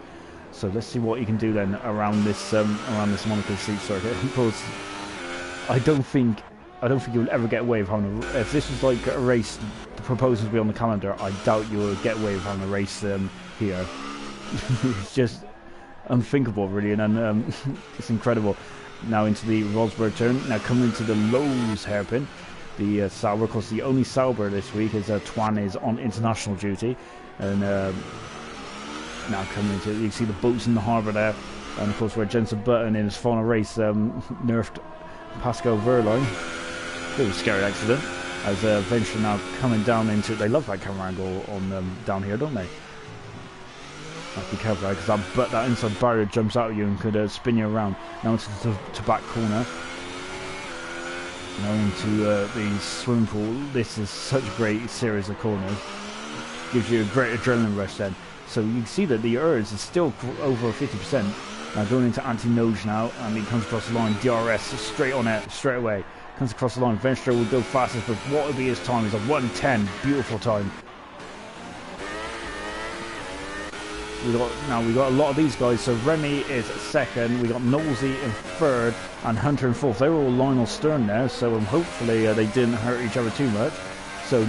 so let's see what he can do then around this Monaco street circuit. Because I don't think you'll ever get away with having if this was like a race proposed to be on the calendar. I doubt you'll get away with having a race here. It's just unthinkable, really, and it's incredible. Now into the Rosberg turn. Now coming into the Lowe's hairpin. The Sauber, of course, the only Sauber this week is Twan is on international duty, and now coming into you see the boats in the harbour there, and of course where Jensen Button in his final race nerfed Pascal Wehrlein. Bit of a scary accident as Venture now coming down into. They love that camera angle on down here, don't they? Have to be careful because that inside barrier jumps out at you and could spin you around. Now into the back corner. Now into the swimming pool. This is such a great series of corners. Gives you a great adrenaline rush then. So you can see that the ERS is still over 50%. Now going into anti-nose now, and he comes across the line. DRS straight on it, straight away. Comes across the line. Venstre will go fastest, but what will be his time? Is a 1:10. Beautiful time. We got a lot of these guys. So Remy is second. We got Nosey in third, and Hunter in fourth. They were all Lionel Stern there, so hopefully they didn't hurt each other too much. So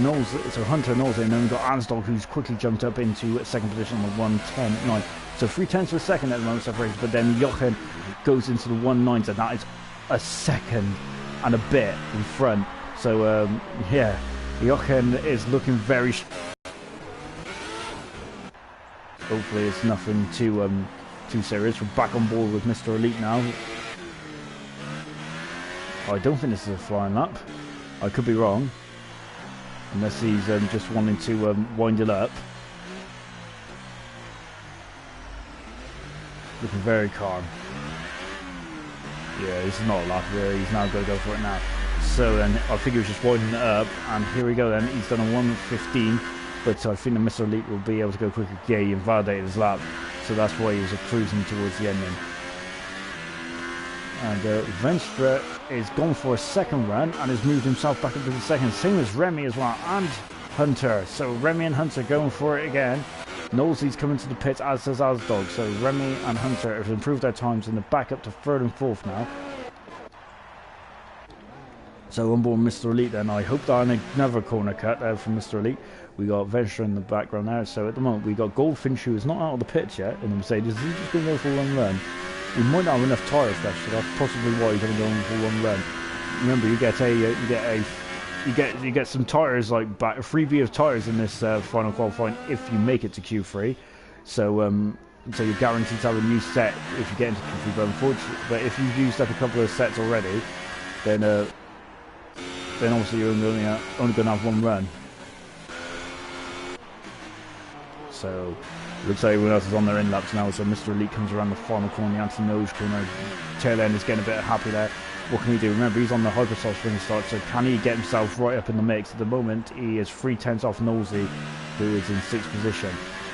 Hunter, Nosey, and then we got Ansdorf, who's quickly jumped up into second position on the 1:10.9. So 3/10 for a second at the moment separation, but then Jochen goes into the 1:9, and that is a second and a bit in front. So yeah, Jochen is looking very. Hopefully it's nothing too serious. We're back on board with Mr. Elite now. I don't think this is a flying lap. I could be wrong. Unless he's just wanting to wind it up. Looking very calm. Yeah, this is not a lap here. He's now going to go for it now. So then I think he was just winding it up. And here we go then. He's done a 1:15. But I think the Mr. Elite will be able to go quicker. Yeah, he invalidated his lap. So that's why he was cruising towards the end then. And Venstre is gone for a second run and has moved himself back into the second. Same as Remy as well, and Hunter. So Remy and Hunter going for it again. Knowlesy's coming to the pits, as does Asdog. So Remy and Hunter have improved their times and they're back up to third and fourth now. So on board Mr. Elite then. I hope that another corner cut from Mr. Elite. We got Venstre in the background there. So at the moment we got Goldfinch, who is not out of the pits yet in the Mercedes. He's just going to go for one run. He might not have enough tyres left, so that's possibly why he's going to go for one run. Remember, you get some tyres like back, a freebie of tyres in this final qualifying if you make it to Q3. So so you're guaranteed to have a new set if you get into Q3. But unfortunately, if you've used up a couple of sets already, then obviously you're only going to have one run. So looks like everyone else is on their in laps now. So Mr. Elite comes around the final corner, the anti-nose corner. Tail end is getting a bit happy there. What can he do? Remember, he's on the hypersoft swing start, so can he get himself right up in the mix? At the moment, he is 3/10 off Nosey, who is in 6th position.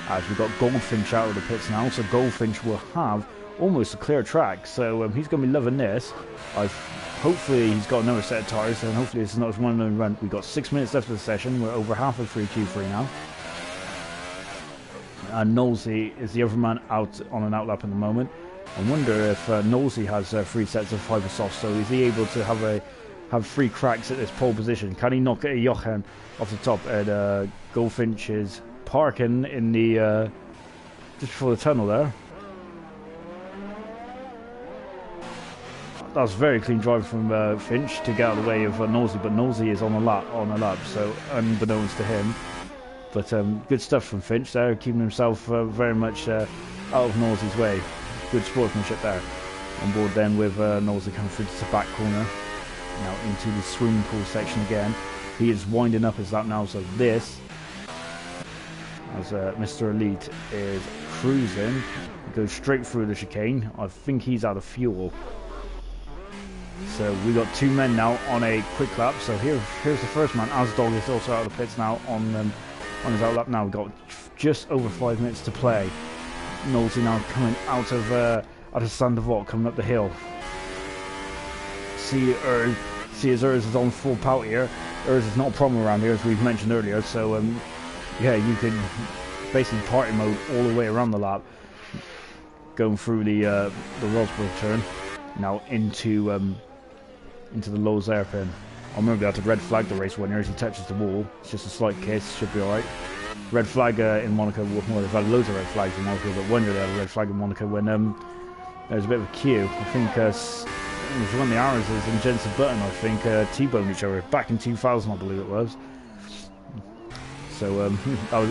As we've got Goldfinch out of the pits now, so Goldfinch will have almost a clear track. So he's going to be loving this. Hopefully he's got another set of tyres, and hopefully this is not his one and run. We've got 6 minutes left of the session. We're over halfway through Q3 now. And Knowlesy is the other man out on an outlap at the moment. I wonder if Knowlesy has 3 sets of hypersoft, so is he able to have 3 cracks at this pole position? Can he knock a Jochen off the top? And Goldfinch is parking in the just before the tunnel there. That's very clean driving from Finch to get out of the way of Knowlesy, but Knowlesy is on a lap, so unbeknownst to him. But good stuff from Finch there, keeping himself very much out of Knowlesy's way. Good sportsmanship there. On board then with Knowlesy coming through to the back corner. Now into the swimming pool section again. He is winding up his lap now, so this, as Mr. Elite is cruising, goes straight through the chicane. I think he's out of fuel. So we got 2 men now on a quick lap. So here's the first man. Asdog is also out of the pits now on his outlap now. We've got just over 5 minutes to play. Knowlesy now coming out of out of Sainte Devote coming up the hill. See as Urs is on full pout here. Urs is not a problem around here, as we've mentioned earlier, so yeah, you can basically party mode all the way around the lap, going through the Rosberg turn, now into the Lowe's airpin. I remember they had to red flag the race winner as he touches the wall. It's just a slight kiss, should be alright. Red flag in Monaco, well, they've had loads of red flags in Monaco, but one year they had a red flag in Monaco when there was a bit of a queue. I think it was when the Arrows and Jensen Button, I think, T-boned each other back in 2000, I believe it was. So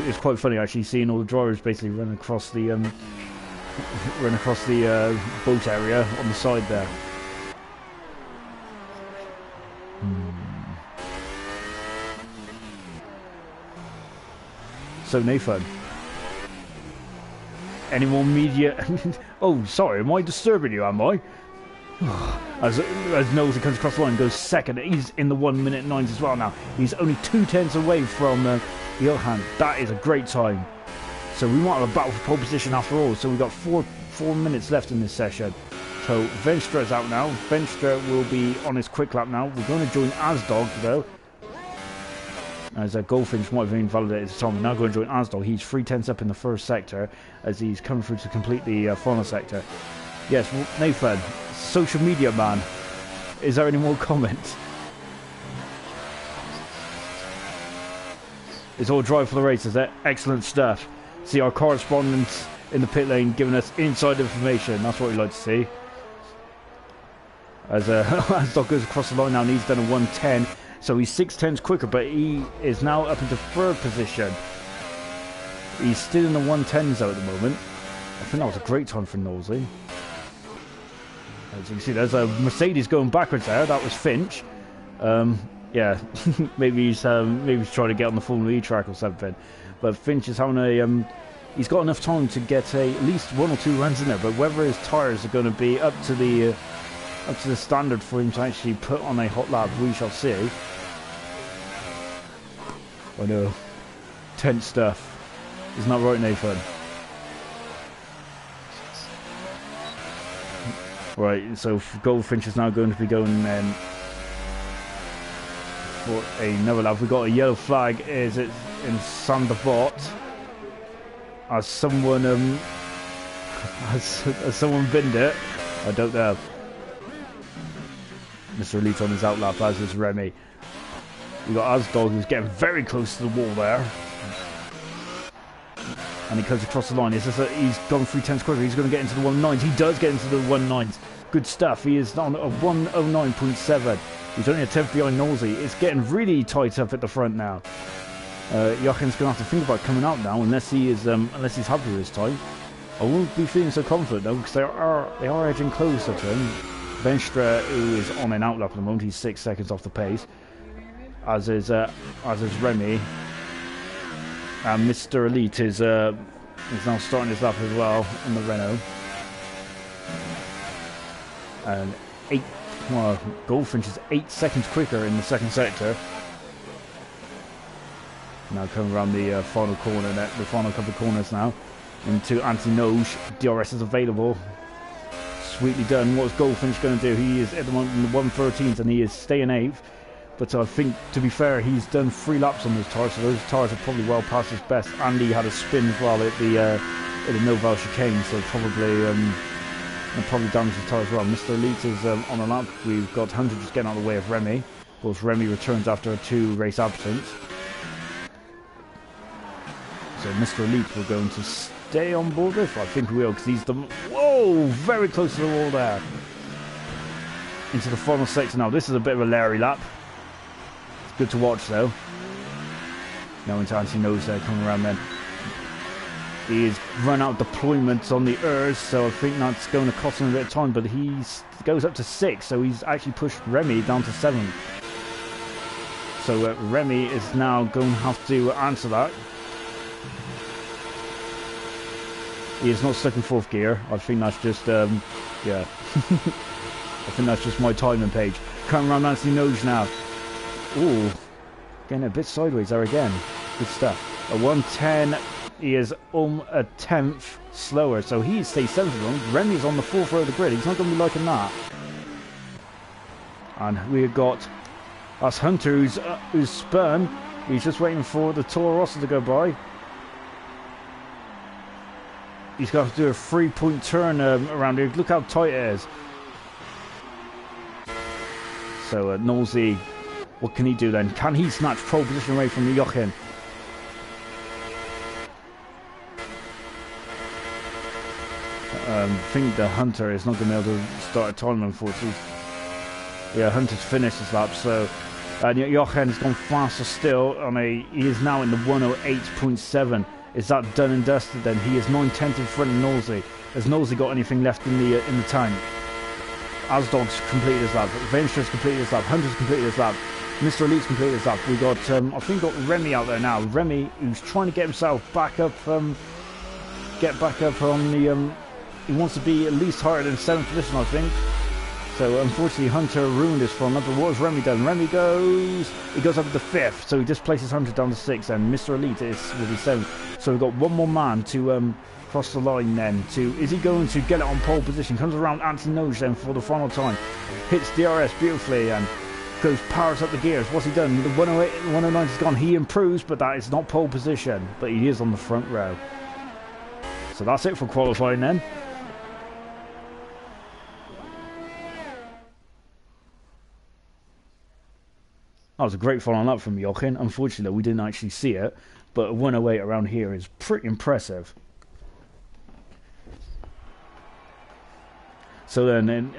it's quite funny actually seeing all the drivers basically run across the boat area on the side there. So Nathan, any more media? Oh, sorry, am I disturbing you? Am I? As Nosey comes across the line, goes second. He's in the 1 minute 9 as well now. He's only 2/10 away from Johan. That is a great time. So we might have a battle for pole position after all. So we've got four minutes left in this session. So Venstra's out now. Venstra will be on his quick lap now. We're going to join Asdog though. As Goldfinch might have invalidated his time. We're now going to join Asdog. He's 3/10 up in the first sector as he's coming through to complete the final sector. Yes, Nathan, social media man. Is there any more comments? It's all drive for the race, is it? Excellent stuff. See our correspondents in the pit lane giving us inside information. That's what we like to see. As Asdog goes across the line now, and he's done a 1:10. So he's 6/10s quicker, but he is now up into third position. He's still in the 1:10s though at the moment. I think that was a great time for Nosey. As you can see, there's a Mercedes going backwards there. That was Finch. Yeah, maybe he's trying to get on the Formula E track or something. But Finch is having a he's got enough time to get at least 1 or 2 runs in there. But whether his tyres are going to be up to the standard for him to actually put on a hot lap, we shall see. I know, tense stuff. Isn't that right, Nathan? Right, so Goldfinch is now going to be going for another lap. We've got a yellow flag. Is it in Sainte Devote? Has someone has someone binned it? I don't know. Mr. Elite on his outlap, as is Remy. We've got Asdog who's getting very close to the wall there. And he comes across the line. He's gone 3/10 quicker. He's going to get into the 1.9s. He does get into the 1.9s. Good stuff. He is on a 1:09.7. He's only a 10th behind Nosey. It's getting really tight up at the front now. Joachim's going to have to think about coming out now, unless he's happy with his time. I won't be feeling so confident though, because they are edging closer to him. Venstra, who is on an outlap at the moment, he's 6 seconds off the pace. As is Remy. And Mr. Elite is now starting his lap as well in the Renault. And Goldfinch is 8 seconds quicker in the second sector. Now coming around the final corner, the final couple of corners now, into Anthony Noge. DRS is available. Sweetly done. What's Goldfinch going to do? He is at the moment in the 1:13s and he is staying 8th. But I think, to be fair, he's done 3 laps on those tyres, so those tyres are probably well past his best. And he had a spin as well at the Noval chicane, so probably damaged his tyre as well. Mr. Elite is on a lap. We've got Hunter just getting out of the way of Remy. Of course, Remy returns after a 2-race absence. So Mr. Elite we're going to stay on board with. I think we will, because he's done... Whoa! Very close to the wall there. Into the final sector now. This is a bit of a Larry lap. It's good to watch though. Now into Anthony Nose there coming around then. He's run out deployments on the ERS, so I think that's going to cost him a bit of time, but he goes up to 6, so he's actually pushed Remy down to 7. So Remy is now going to have to answer that. He is not stuck in 4th gear. I think that's just, yeah. I think that's just my timing page. Coming around Anthony Nose now. Ooh, getting a bit sideways there again. Good stuff. A 1:10, He is a tenth slower, so he stays 7th. Remy's on the 4th row of the grid. He's not going to be liking that. And we've got us Hunter, who's spun. He's just waiting for the Toro Rosso to go by. He's got to do a 3-point turn around here. Look how tight it is. So Nosey, what can he do then? Can he snatch pole position away from Jochen? I think the Hunter is not going to be able to start a time, unfortunately. Yeah, Hunter's finished his lap, so Jochen's gone faster still. He is now in the 108.7. Is that done and dusted then? He is 9/10 in front of Nosey. Has Nosey got anything left in the tank? Asdog's completed his lap. Venture's completed his lap. Hunter's completed his lap. Mr. Elite's completed his lap. We got, I think, got Remy out there now. Remy, who's trying to get himself back up, get back up on the. He wants to be at least higher than 7th position, I think. So unfortunately, Hunter ruined his front lap. But what has Remy done? Remy goes up to the 5th, so he just places Hunter down to 6th, and Mr. Elite will be 7th. So we've got one more man to cross the line then. Is he going to get it on pole position? Comes around Antinoj then for the final time. Hits DRS beautifully and powers up the gears. What's he done? The 108, 109 is gone. He improves, but that is not pole position. But he is on the front row. So that's it for qualifying then. That was a great following up from Jochen. Unfortunately, we didn't actually see it, but a 108 around here is pretty impressive. So then,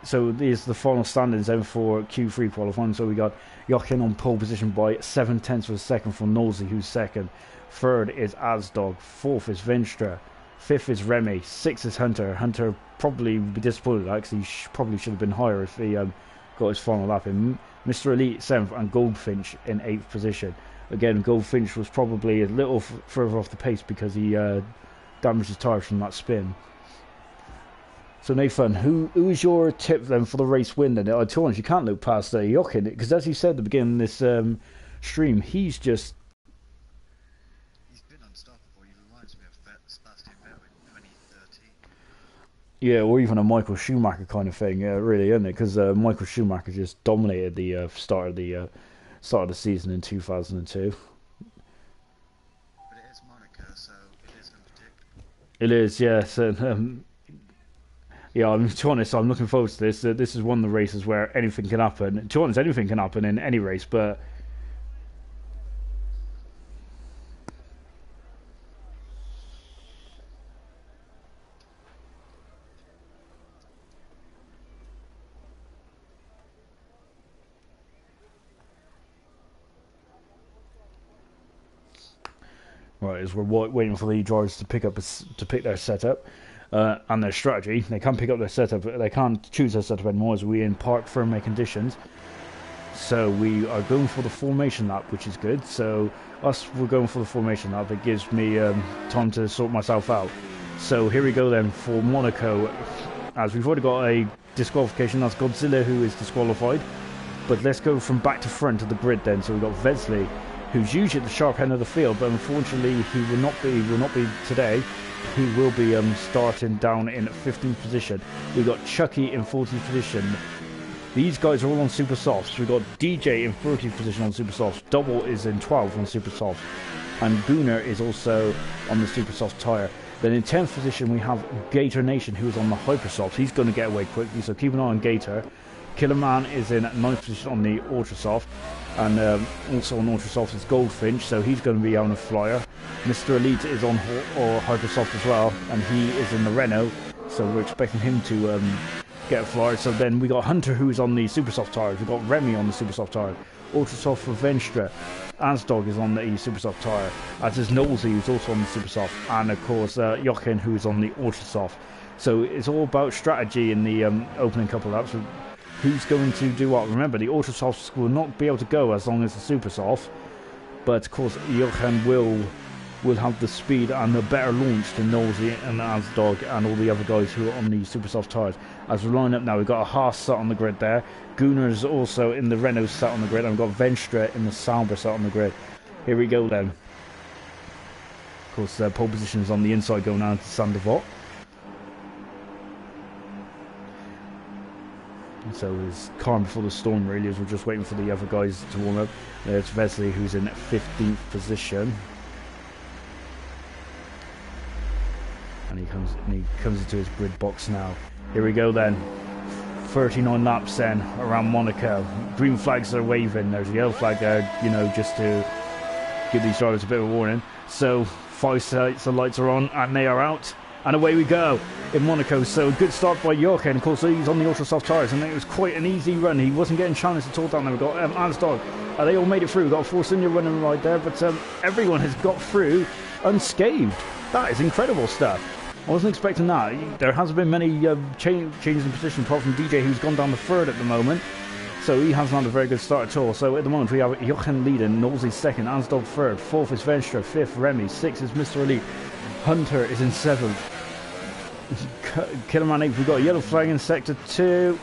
so there's the final standings then for Q3 qualifying. So we got Jochen on pole position by 7/10 of a second from Nosey, who's 2nd. 3rd is Asdog. 4th is Venstra. 5th is Remy. 6th is Hunter. Hunter probably would be disappointed because he probably should have been higher if he got his final lap in. Mr. Elite 7th and Goldfinch in 8th position. Again, Goldfinch was probably a little further off the pace because he damaged his tyres from that spin. So Nathan, who is your tip then for the race win then? To be honest, you can't look past Jochen, because as you said at the beginning of this stream, he's been unstoppable. He reminds me of Sebastian Vettel in 2013. Yeah, or even a Michael Schumacher kind of thing, really, isn't it? Because Michael Schumacher just dominated the start of the season in 2002. But it is Monaco, so it is unpredictable. It is, yes. Yeah, to be honest, I'm looking forward to this. This is one of the races where anything can happen. To be honest, anything can happen in any race, but right, as we're waiting for the drivers to pick their setup and their strategy. They can't pick up their setup. They can't choose their setup anymore as we're in park firmware conditions. So we are going for the formation lap, which is good. So we're going for the formation lap. It gives me time to sort myself out. So here we go then for Monaco. As we've already got a disqualification, that's Godzilla who is disqualified. But let's go from back to front of the grid then. So we've got Vesley, who's usually at the sharp end of the field, but unfortunately he will not be today. He will be starting down in 15th position. We've got Chucky in 14th position. These guys are all on super softs. We've got DJ in 13th position on super softs. Double is in 12th on super softs. And Booner is also on the super soft tyre. Then in 10th position we have Gator Nation, who is on the hyper softs. He's going to get away quickly, so keep an eye on Gator. Killerman is in 9th position on the ultra soft. And also on ultra soft is Goldfinch, so he's going to be on a flyer. Mr. Elite is on hyper soft as well, and he is in the Renault, so we're expecting him to get a flyer. So then we got Hunter, who's on the super soft tyres. We've got Remy on the super soft tyre. Ultra soft for Venstra. Asdog is on the super soft tyre, as is Nosey, who's also on the super soft, and of course Jochen, who is on the ultra soft. So it's all about strategy in the opening couple of laps. Who's going to do what? Remember, the ultra softs will not be able to go as long as the super soft, but of course Jochen will have the speed and the better launch than Nosey and Asdog and all the other guys who are on the super soft tyres. As we line up now, we've got a Haas sat on the grid there. Gunner's also in the Renault sat on the grid, and we've got Venstra in the Sauber sat on the grid. Here we go then. Of course, pole position is on the inside going down to Sandoval. So it's calm before the storm, really, as we're just waiting for the other guys to warm up. There's Vesley, who's in 15th position. And he comes into his grid box now. Here we go then. 39 laps then around Monaco. Green flags are waving. There's a yellow flag there, you know, just to give these drivers a bit of a warning. So 5 sets of lights are on and they are out. And away we go in Monaco. So good start by Jochen. Of course, he's on the ultra soft tyres, and it was quite an easy run. He wasn't getting challenged at all down there. We've got Ansdog. They all made it through. We've got a Force India running right there, but everyone has got through unscathed. That is incredible stuff. I wasn't expecting that. There hasn't been many changes in position apart from DJ, who's gone down the third at the moment. So he hasn't had a very good start at all. So at the moment we have Jochen leading, Knowlesy second, Ansdog third, fourth is Venstra, fifth Remy, sixth is Mr. Elite, Hunter is in seventh. Killerman 8th, we've got a yellow flag in sector 2.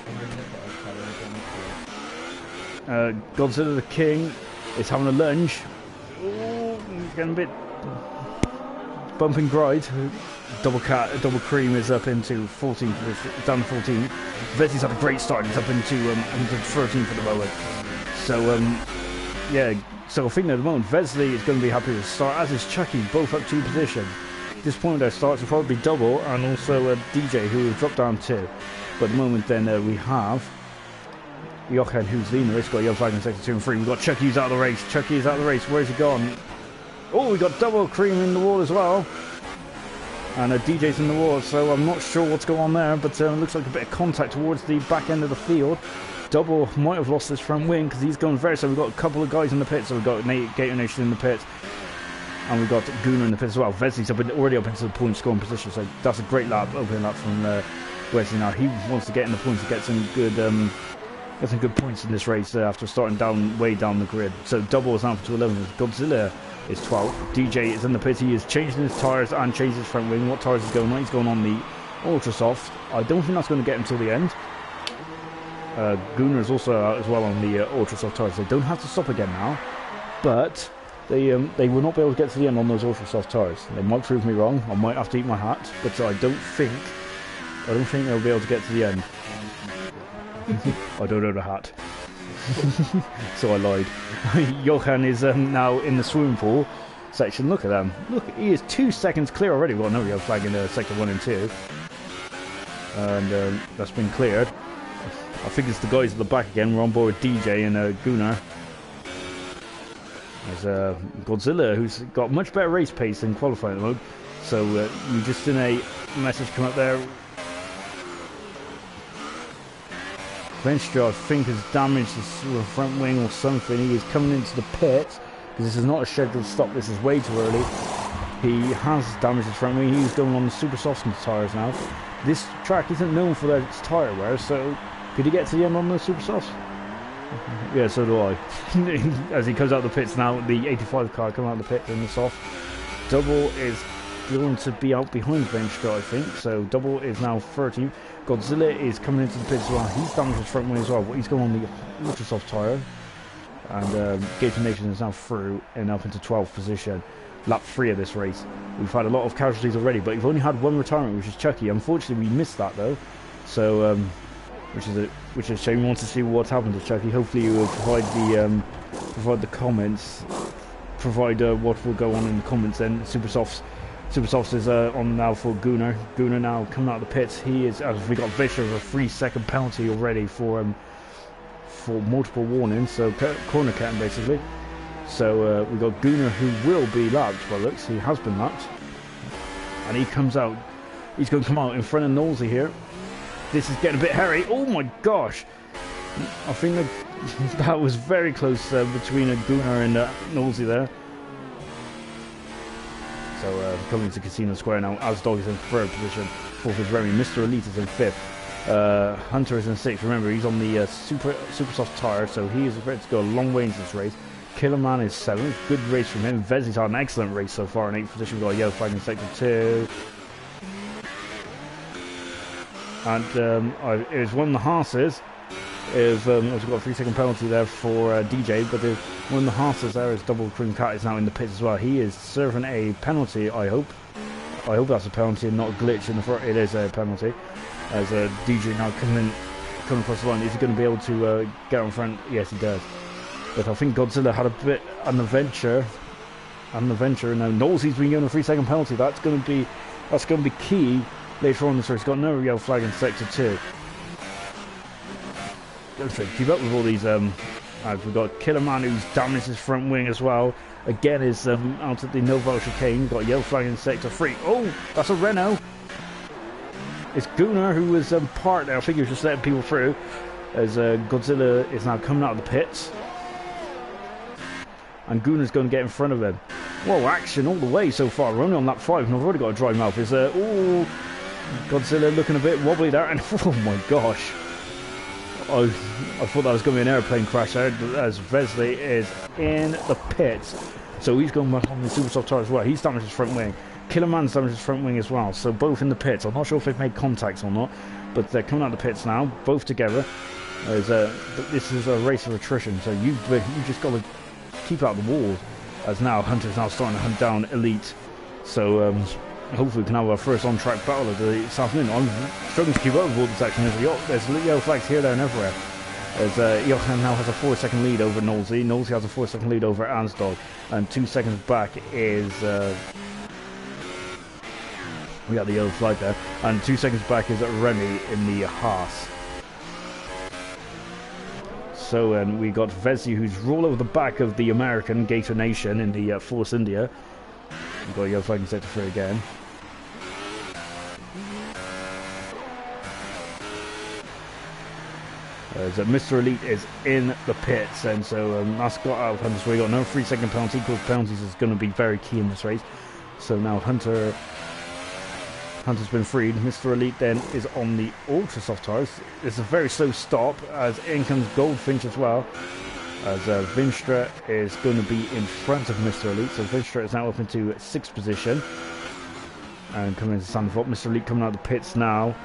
Godzilla the King is having a lunge. Ooh, getting a bit bumping gride. Double cream is up into 14th, down to 14th. Vesley's had a great start, he's up into 13th at the moment. So yeah, so I think at the moment Vesley is going to be happy with the start, as is Chucky, both up 2 positions. At this point their starts will probably be double, and also DJ, who will drop down 2. But at the moment then we have Jochen, who's leading the race, got a yellow flag in sector 2 and 3. We've got Chucky, who's out of the race. Chucky is out of the race. Where's he gone? Oh, we got double cream in the wall as well. And DJ's in the wall, so I'm not sure what's going on there, but it looks like a bit of contact towards the back end of the field. Double might have lost this front wing because he's going very, so we've got a couple of guys in the pit. So we've got Gator Nation in the pit, and we've got Gunnar in the pit as well. Vesley's already up into the point scoring position, so that's a great lap, opening lap from Wesley. Now he wants to get in the points to get some good points in this race after starting way down the grid. So Double is down to 11th. Godzilla is 12th. DJ is in the pit. He is changing his tyres and changing his front wing. What tyres is going on? He's going on the Ultra Soft. I don't think that's going to get him till the end. Gunnar is also out as well on the Ultra Soft tyres. They don't have to stop again now, but they will not be able to get to the end on those Ultra Soft tyres. They might prove me wrong. I might have to eat my hat, but I don't think they'll be able to get to the end. I don't own a hat. So I lied. Jochen is now in the swimming pool section. Look at them. Look, he is 2 seconds clear already. Well, no, we have flag in sector 1 and 2. And that's been cleared. I think it's the guys at the back again. We're on board with DJ and Gunnar. There's Godzilla, who's got much better race pace than qualifying at the moment. So we just seen a message come up there. Venstra, I think, has damaged the front wing or something. He is coming into the pit because this is not a scheduled stop. This is way too early. He has damaged his front wing. He's going on the super soft tyres now. This track isn't known for its tyre wear, so could he get to the end on the super softs? Yeah, so do I. As he comes out of the pits now, the 85 car coming out of the pit in the soft. Double is going to be out behind Venstra, I think. So Double is now 30. Godzilla is coming into the pits as well. He's damaged his front wing as well, but he's going on the ultra soft tyre. And Gator Nation is now through and up into 12th position. Lap 3 of this race. We've had a lot of casualties already, but we've only had one retirement, which is Chucky. Unfortunately, we missed that though. So, which is a shame. We want to see what's happened to Chucky. Hopefully, you will provide the comments, provide what will go on in the comments. Then Super Softs is on now for Gunnar. Gunnar now coming out of the pits. He is. We got Vischer with a 3-second penalty already for multiple warnings. So corner cutting basically. So we got Gunnar, who will be lapped by looks. He has been lapped, and he comes out. He's going to come out in front of Knowlesy here. This is getting a bit hairy. Oh my gosh! I think that was very close between Gunnar and Knowlesy there. So coming to Casino Square now. Asdog is in 3rd position. 4th is Remy. Mr. Elite is in 5th. Hunter is in 6th. Remember, he's on the super soft tyre, so he is ready to go a long way into this race. Killerman is 7th. Good race from him. Vesley's had an excellent race so far in 8th position. We've got a yellow flag in sector 2. And it was one of the Haas's. If we've got a 3-second penalty there for DJ, but one of the Haasers there is Double Cream Cat is now in the pits as well. He is serving a penalty, I hope. I hope that's a penalty and not a glitch in the front. It is a penalty. As DJ now coming across the line, is he going to be able to get on front? Yes, he does. But I think Godzilla had a bit an adventure. And now Knowlesy's been given a 3-second penalty. That's going to be key later on in this race. He's got another yellow flag in sector 2. Keep up with all these. We've got Killerman who's damaged his front wing as well. Again, is out at the Novo chicane. Got a yellow flag in sector 3. Oh, that's a Renault. It's Gunnar who was part there. I think he was just letting people through. As Godzilla is now coming out of the pits. And Gunnar's going to get in front of him. Whoa, action all the way so far. We're only on lap 5 and I've already got a dry mouth. Is oh, Godzilla looking a bit wobbly there. And oh my gosh. I thought that was going to be an airplane crash there, as Vesley is in the pits. So he's going back on the super soft tire as well. He's damaged his front wing. Killerman's damaged his front wing as well. So both in the pits. I'm not sure if they've made contacts or not, but they're coming out of the pits now, both together. This is a race of attrition, so you just got to keep out the wall. As now Hunter's now starting to hunt down Elite. So hopefully we can have our first on-track battle of this afternoon. I'm struggling to keep up with all this action. There's yellow flags here, there and everywhere. As Johan now has a 4-second lead over Knowlesy. Knowlesy has a 4-second lead over Ansdog. And 2 seconds back is... we got the yellow flag there. And 2 seconds back is Remy in the Haas. So we got Vesey, who's rolled over the back of the American Gator Nation in the Force India. We've got a yellow flag in sector 3 again. Mr. Elite is in the pits, and so that's got out of Hunter's way. Got another 3-second penalty, because penalties is going to be very key in this race. So now Hunter's been freed. Mr. Elite then is on the ultra soft tires. It's a very slow stop, as in comes Goldfinch as well. As Vinstra is going to be in front of Mr. Elite. So Vinstra is now up into 6th position. And coming into Sandford. Mr. Elite coming out of the pits now.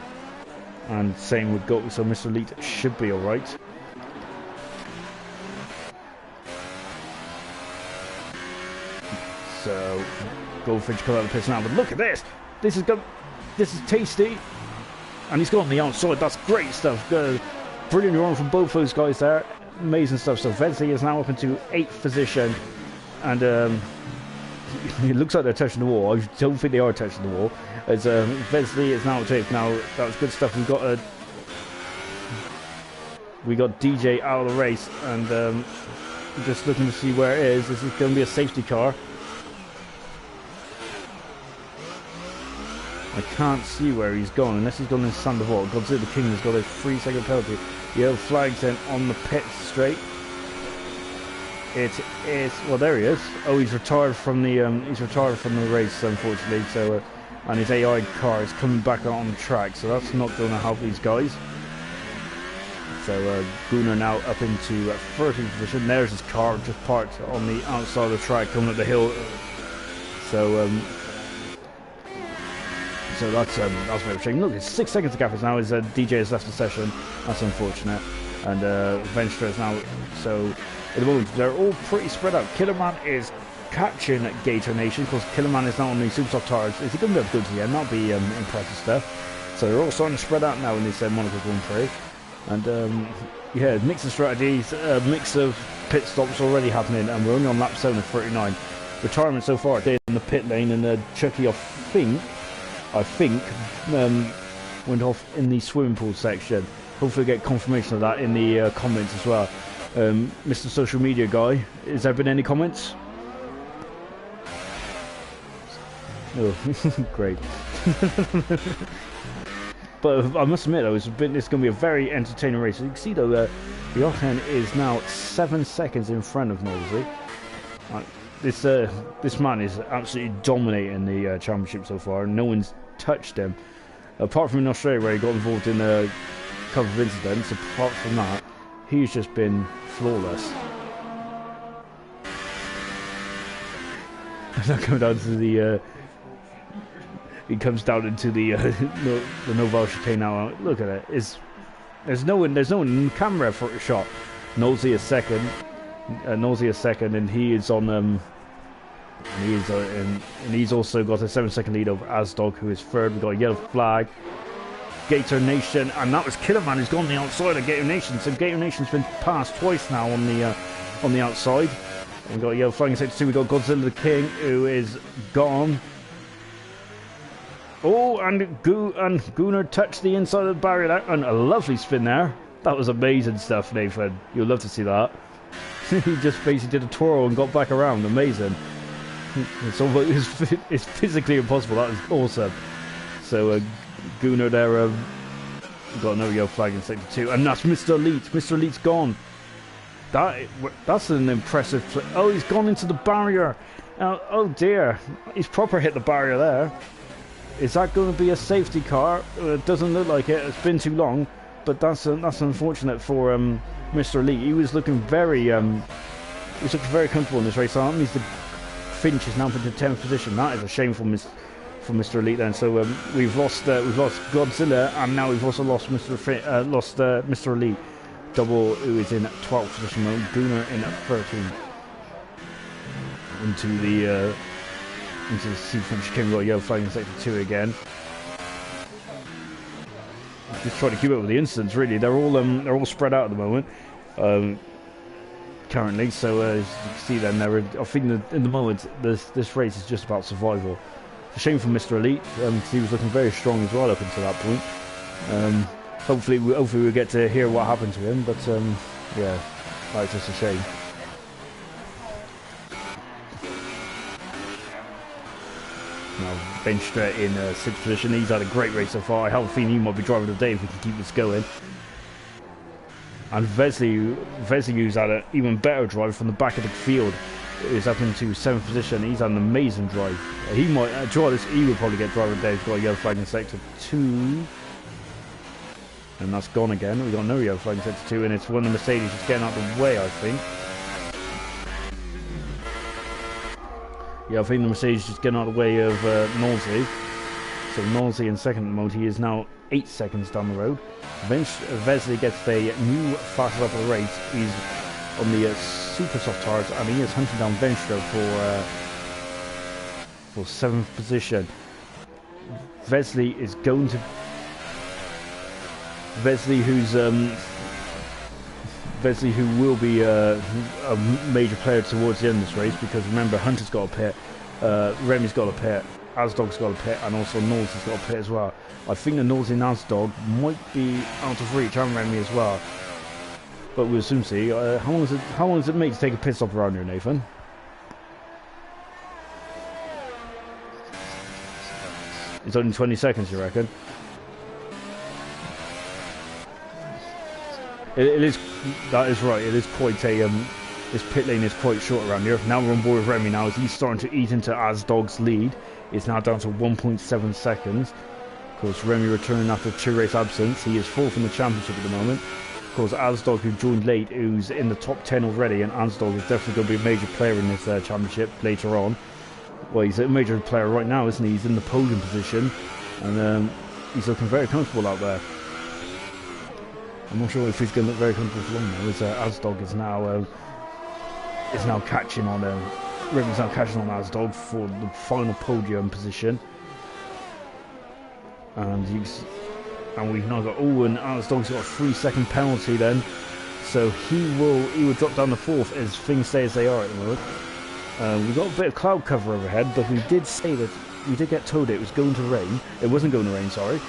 And same with Gold, so Mr. Elite should be alright. So Goldfinch coming out of the pits now, but look at this! This is tasty! And he's got on the outside, that's great stuff. Brilliant run from both those guys there. Amazing stuff. So Vesley is now up into 8th position. And it looks like they're touching the wall. I don't think they are touching the wall. As Vesley is now at 8th. Now, that was good stuff. We got DJ out of the race. And just looking to see where it is. This is going to be a safety car. I can't see where he's gone, unless he's gone in Sandoval. Godzilla the King has got a 3-second penalty. Yellow flags then on the pit straight. It is, well, there he is. Oh, he's retired from the race, unfortunately. So, and his AI car is coming back out on the track, so that's not going to help these guys. So Gunnar now up into 13th position. There's his car just parked on the outside of the track, coming up the hill. So. So that's a bit of a shame. Look, it's 6 seconds to gaffers now as DJ has left the session. That's unfortunate. And Venstra is now, so at the moment they're all pretty spread out. Killerman is catching Gator Nation, because Killerman is now on the super soft tires. Is he going to be able to go to the end? That'll be impressive stuff. So they're all starting to spread out now in this Monaco Grand Prix. And yeah, mix of strategies, mix of pit stops already happening, and we're only on lap 7 of 39. Retirement so far in the pit lane, and Chucky, I think went off in the swimming pool section. Hopefully get confirmation of that in the comments as well. Mr. Social Media Guy, has there been any comments? Oh, great. But I must admit though, it's going to be a very entertaining race. You can see though, Jochen is now 7 seconds in front of Knowlesy. This man is absolutely dominating the championship so far, and no one's touched him. Apart from in Australia where he got involved in a couple of incidents, apart from that, he's just been flawless. Now coming down to the... he comes down into the Noval chicane now. Look at it. There's no one camera for a shot. Nosy is second. Nosy is second, and he is on. And he's also got a 7-second lead over Asdog, who is third. We've got a yellow flag. Gator Nation, and that was Killerman who's gone the outside of Gator Nation. So Gator Nation's been passed twice now on the outside. And we've got a yellow flag in sector 2. We've got Godzilla the King, who is gone. Oh, and Gooner touched the inside of the barrier there, and a lovely spin there. That was amazing stuff, Nathan. You'll love to see that. He just basically did a twirl and got back around. Amazing. It's physically impossible. That was awesome. So Gooner there got another yellow flag in sector 2, and that's Mr. Elite. Mr. Elite's gone. That's an impressive play. Oh, he's gone into the barrier. Oh dear, he's proper hit the barrier there. Is that going to be a safety car? It doesn't look like it. It's been too long, but that's unfortunate for Mr. Elite. He was looking very comfortable in this race. So that means the Finch is now in the 10th position. That is a shame for Mr. Elite then. So we've lost Godzilla, and now we've also lost Mr. Elite. Double, who is in 12th position. Gooner in 13th. Into the C Finch came. Got a yellow flag in sector 2 again. Just trying to keep up with the incidents. Really, they're all spread out at the moment. Currently, so as you can see, then I think in the moment this race is just about survival. It's a shame for Mr. Elite, because he was looking very strong as well up until that point. Hopefully we'll get to hear what happened to him, but yeah, that's just a shame. Now Venstre in 6th position. He's had a great race so far. I have a feeling he might be driving the day if we can keep this going. And Vesely, who's had an even better drive from the back of the field, is up into 7th position. He's had an amazing drive. He might draw this. He would probably get driver of the day. He's got a yellow flag in sector 2, and that's gone again. We've got no yellow flag in sector 2, and it's one of the Mercedes just getting out of the way, I think. Yeah, I think the Mercedes is just getting out of the way of Nosy. So Nosy in second mode. He is now 8 seconds down the road. Vesely gets a new fastest lap of the race. He's on the super soft tires, and he is hunting down Venstre for 7th position. Vesely is going to Vesely, who will be a major player towards the end of this race, because remember, Hunter's got a pit, Remy's got a pit, Asdog's got a pit, and also Knowles has got a pit as well. I think the Knowles in Asdog might be out of reach, and Remy as well. But we'll soon see. How long does it make to take a pit stop around here, Nathan? It's only 20 seconds, you reckon? It is. That is right. It is quite a. This pit lane is quite short around here. Now we're on board with Remy. Now as he's starting to eat into Asdog's lead, it's now down to 1.7 seconds. Of course, Remy returning after 2 race absence. He is 4th in the championship at the moment. Of course, Asdog, who joined late, who's in the top 10 already, and Asdog is definitely going to be a major player in this championship later on. Well, he's a major player right now, isn't he? He's in the podium position, and he's looking very comfortable out there. I'm not sure if he's going to look very comfortable for long though, as Asdog is now catching on Remy's now catching on Asdog for the final podium position. And we've now got and Asdog's got a 3-second penalty then. So he will drop down to 4th as things stay as they are at the moment. We've got a bit of cloud cover overhead, but we did say that we did get told it was going to rain. It wasn't going to rain, sorry.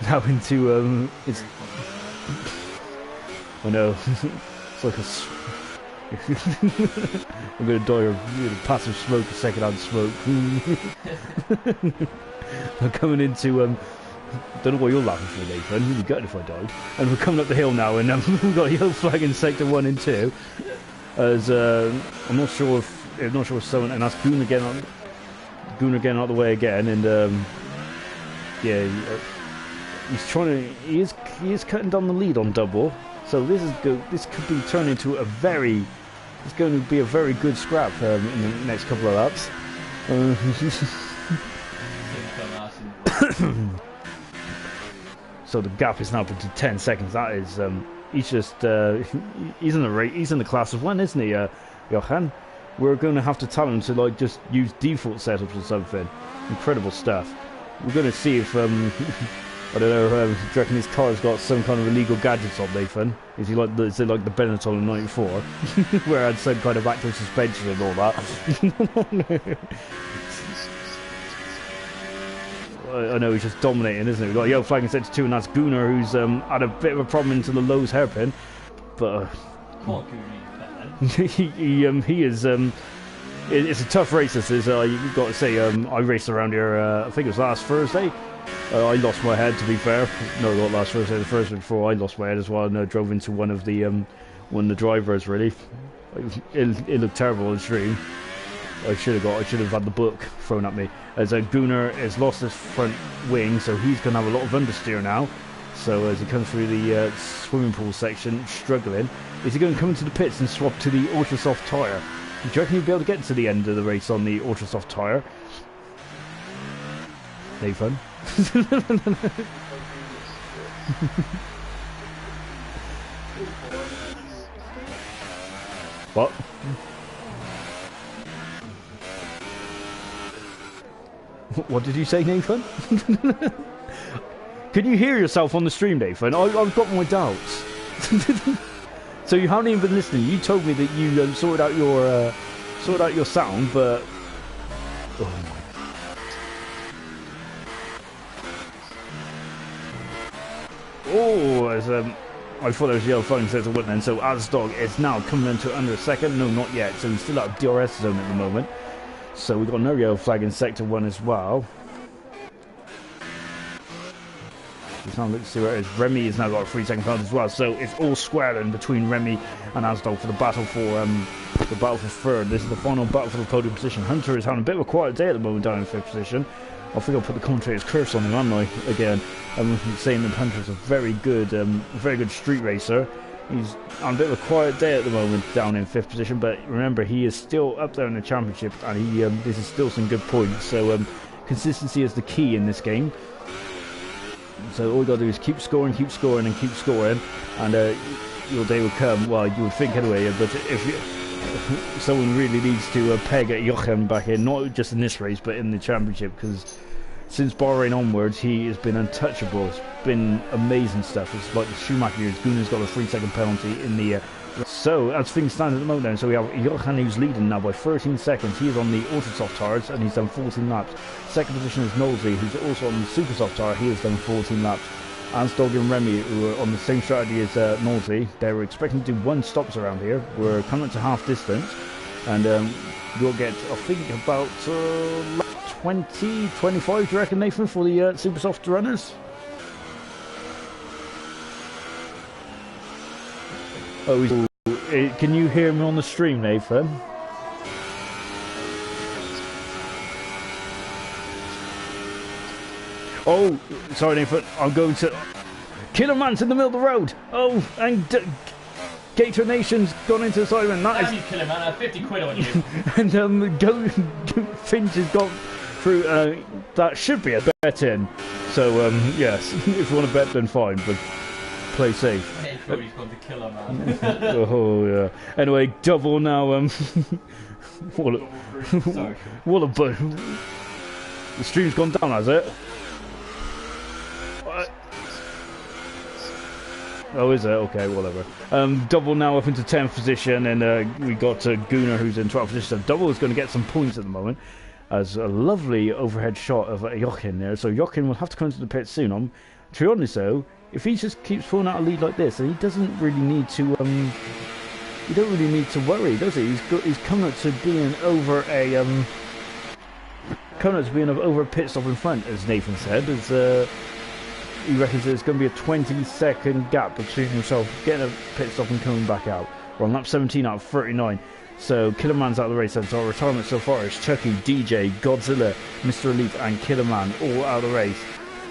Now into it's. Oh no, it's like I'm gonna die of passive smoke, a second-hand smoke. We're coming into don't know what you're laughing for, Nathan. I'd be gutted if I died. And we're coming up the hill now, and we've got a yellow flag in sector 1 and 2. As I'm not sure if someone, and that's Gooner getting out of the way again, and yeah. He is cutting down the lead on double, so this is good. This could be turned into it's going to be a very good scrap in the next couple of laps. So the gap is now up to 10 seconds. That is, he's just, he's in the rate, he's in the class of one, isn't he, Jochen? We're going to have to tell him to like just use default setups or something. Incredible stuff. We're going to see if, I don't know, do you reckon his car's got some kind of illegal gadgets on, Nathan? Is it like the Benetton in 94? Where it had some kind of active suspension and all that? I know he's just dominating, isn't he? We've got Yo flagging set to 2, and that's Gunnar, who's had a bit of a problem into the Lowe's hairpin. But Come on, Goody. he is. It's a tough race. This is. You've got to say. I raced around here. I think it was last Thursday. I lost my head. To be fair, no, not last Thursday. The Thursday before, I lost my head as well. And I drove into one of the drivers. Really, it looked terrible on the stream. I should have had the book thrown at me. As Gunnar has lost his front wing, so he's going to have a lot of understeer now. So as he comes through the swimming pool section, struggling, is he going to come into the pits and swap to the ultra soft tyre? Do you reckon he'll be able to get to the end of the race on the ultra soft tyre? Nathan? What? What did you say, Nathan? Can you hear yourself on the stream, Nathan? I've got my doubts. So you haven't even been listening. You told me that you sorted out your sound, but oh my. Oh, as I thought there was yellow flag instead of one then. So Asdog is now coming into under a second. No, not yet. So he's still out of DRS zone at the moment. So we've got another yellow flag in sector 1 as well. Just now let's see where it is. Remy has now got a 3-second penalty as well. So it's all square in between Remy and Asdog for the battle for third. This is the final battle for the podium position. Hunter is having a bit of a quiet day at the moment down in 5th position. I think I'll put the commentator's curse on him, haven't I? Again, I'm saying that Hunter's a very good street racer. He's on a bit of a quiet day at the moment down in 5th position, but remember, he is still up there in the championship, and this is still some good points. So consistency is the key in this game. So all you got to do is keep scoring, and keep scoring, and your day will come. Well, you would think anyway, but if someone really needs to peg at Jochen back in, not just in this race, but in the championship, because since Bahrain onwards, he has been untouchable. It's been amazing stuff. It's like the Schumacher years. Gunnar's got a 3-second penalty in the... So, as things stand at the moment then, so we have Jochen who's leading now by 13 seconds. He is on the ultra soft tyres, and he's done 14 laps. Second position is Knowlesy, who's also on the super soft tyre. He has done 14 laps. Ansdog and Remy, who are on the same strategy as Knowlesy. They were expecting to do 1 stops around here. We're coming to half distance, and we'll get, I think, about 20, 25, do you reckon, Nathan, for the super soft runners? Oh, can you hear me on the stream, Nathan? Oh, sorry, Nathan. I'm going to... Killerman's in the middle of the road. Oh, and Gator Nation's gone into the side of it. Damn you, Killerman. I have 50 quid on you. And Finch has got through. That should be a bet in. So, yes, if you want to bet, then fine, but play safe. Hey, Cody's gone to Killerman. Oh, yeah. Anyway, double now. What a boom. The stream's gone down, has it? Oh, is it? Okay, whatever. Double now up into 10th position, and we got Gunnar, who's in 12th position. So Double is going to get some points at the moment, as a lovely overhead shot of Jochen there. So Jochen will have to come into the pit soon. To be honest, though, if he just keeps pulling out a lead like this, then he doesn't really need to. You don't really need to worry, does he? He's coming up to being over a over a pit stop in front, as Nathan said. As he reckons there's going to be a 20-second gap between himself getting a pit stop and coming back out. We're on lap 17 out of 39. So Killerman's out of the race. So our retirement so far is Chucky, DJ, Godzilla, Mr. Elite, and Killerman all out of the race.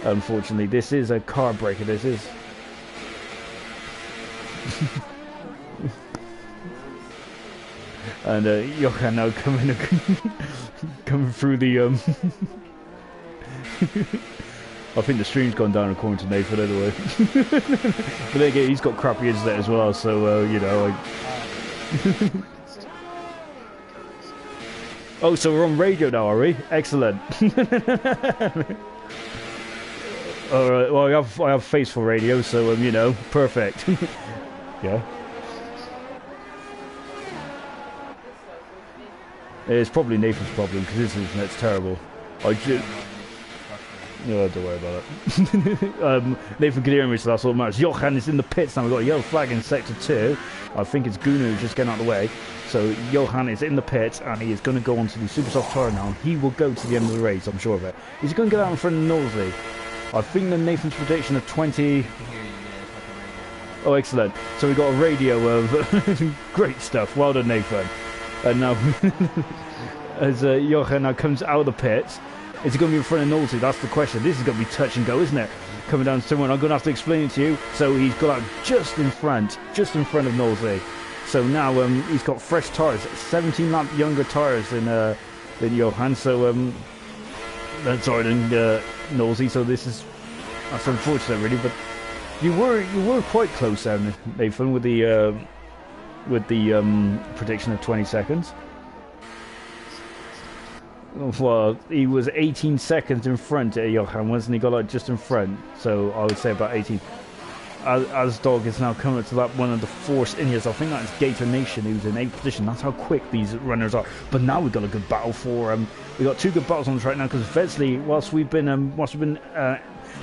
Unfortunately, this is a car breaker. This is. And Jochen now coming through the I think the stream's gone down according to Nathan anyway. But then again, he's got crappy internet as well, so you know. Oh, so we're on radio now, are we? Excellent. All right. Well, I have faithful radio, so you know, perfect. Yeah. It's probably Nathan's problem because his internet's terrible. I just. No, don't worry about it. Nathan can hear me, so that's all that matters. Johan is in the pits now. We've got a yellow flag in sector 2. I think it's Gunu who's just getting out of the way. So Johan is in the pits and he is going to go on to the super soft tire now. He will go to the end of the race, I'm sure of it. Is he going to get out in front of Knowsley? I think that Nathan's prediction of 20. Oh, excellent. So we got a radio of great stuff. Well done, Nathan. And now, as Johan now comes out of the pits, is he going to be in front of Knowsley? That's the question. This is going to be touch and go, isn't it? Coming down to someone, I'm going to have to explain it to you. So he's got out just in front of Knowsley. So now he's got fresh tyres, 17 lap younger tyres than Johan. So sorry, than Knowsley. So that's unfortunate, really. But you were quite close there, Nathan, with the prediction of 20 seconds. Well, he was 18 seconds in front at Johan, wasn't he? Got like just in front, so I would say about 18. Asdog is now coming up to that one of the Force Indians. I think that's Gator Nation who's in 8th position. That's how quick these runners are. But now we've got a good battle for we got 2 good battles on the track now because Vesley, whilst we've been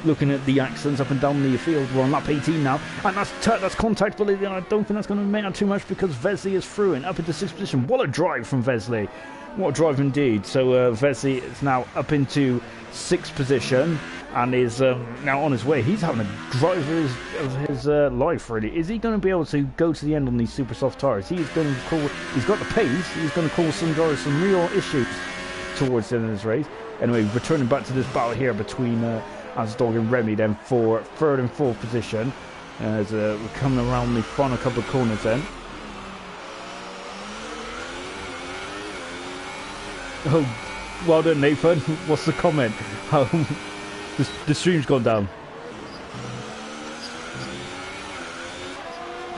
looking at the accidents up and down the field, we're on lap 18 now, and that's contact. But I don't think that's going to make out too much because Vesley is through and up into 6th position. What a drive from Vesley! What a drive indeed. So Vesley is now up into 6th position and is now on his way. He's having a drive of his life, really. Is he going to be able to go to the end on these super soft tyres? He's going to he's got the pace. He's going to cause some drivers some real issues towards the end of this race. Anyway, returning back to this battle here between Asdog and Remy then for 3rd and 4th position. As we're coming around the final couple of corners then. Oh, well done, Nathan. What's the comment? The stream's gone down.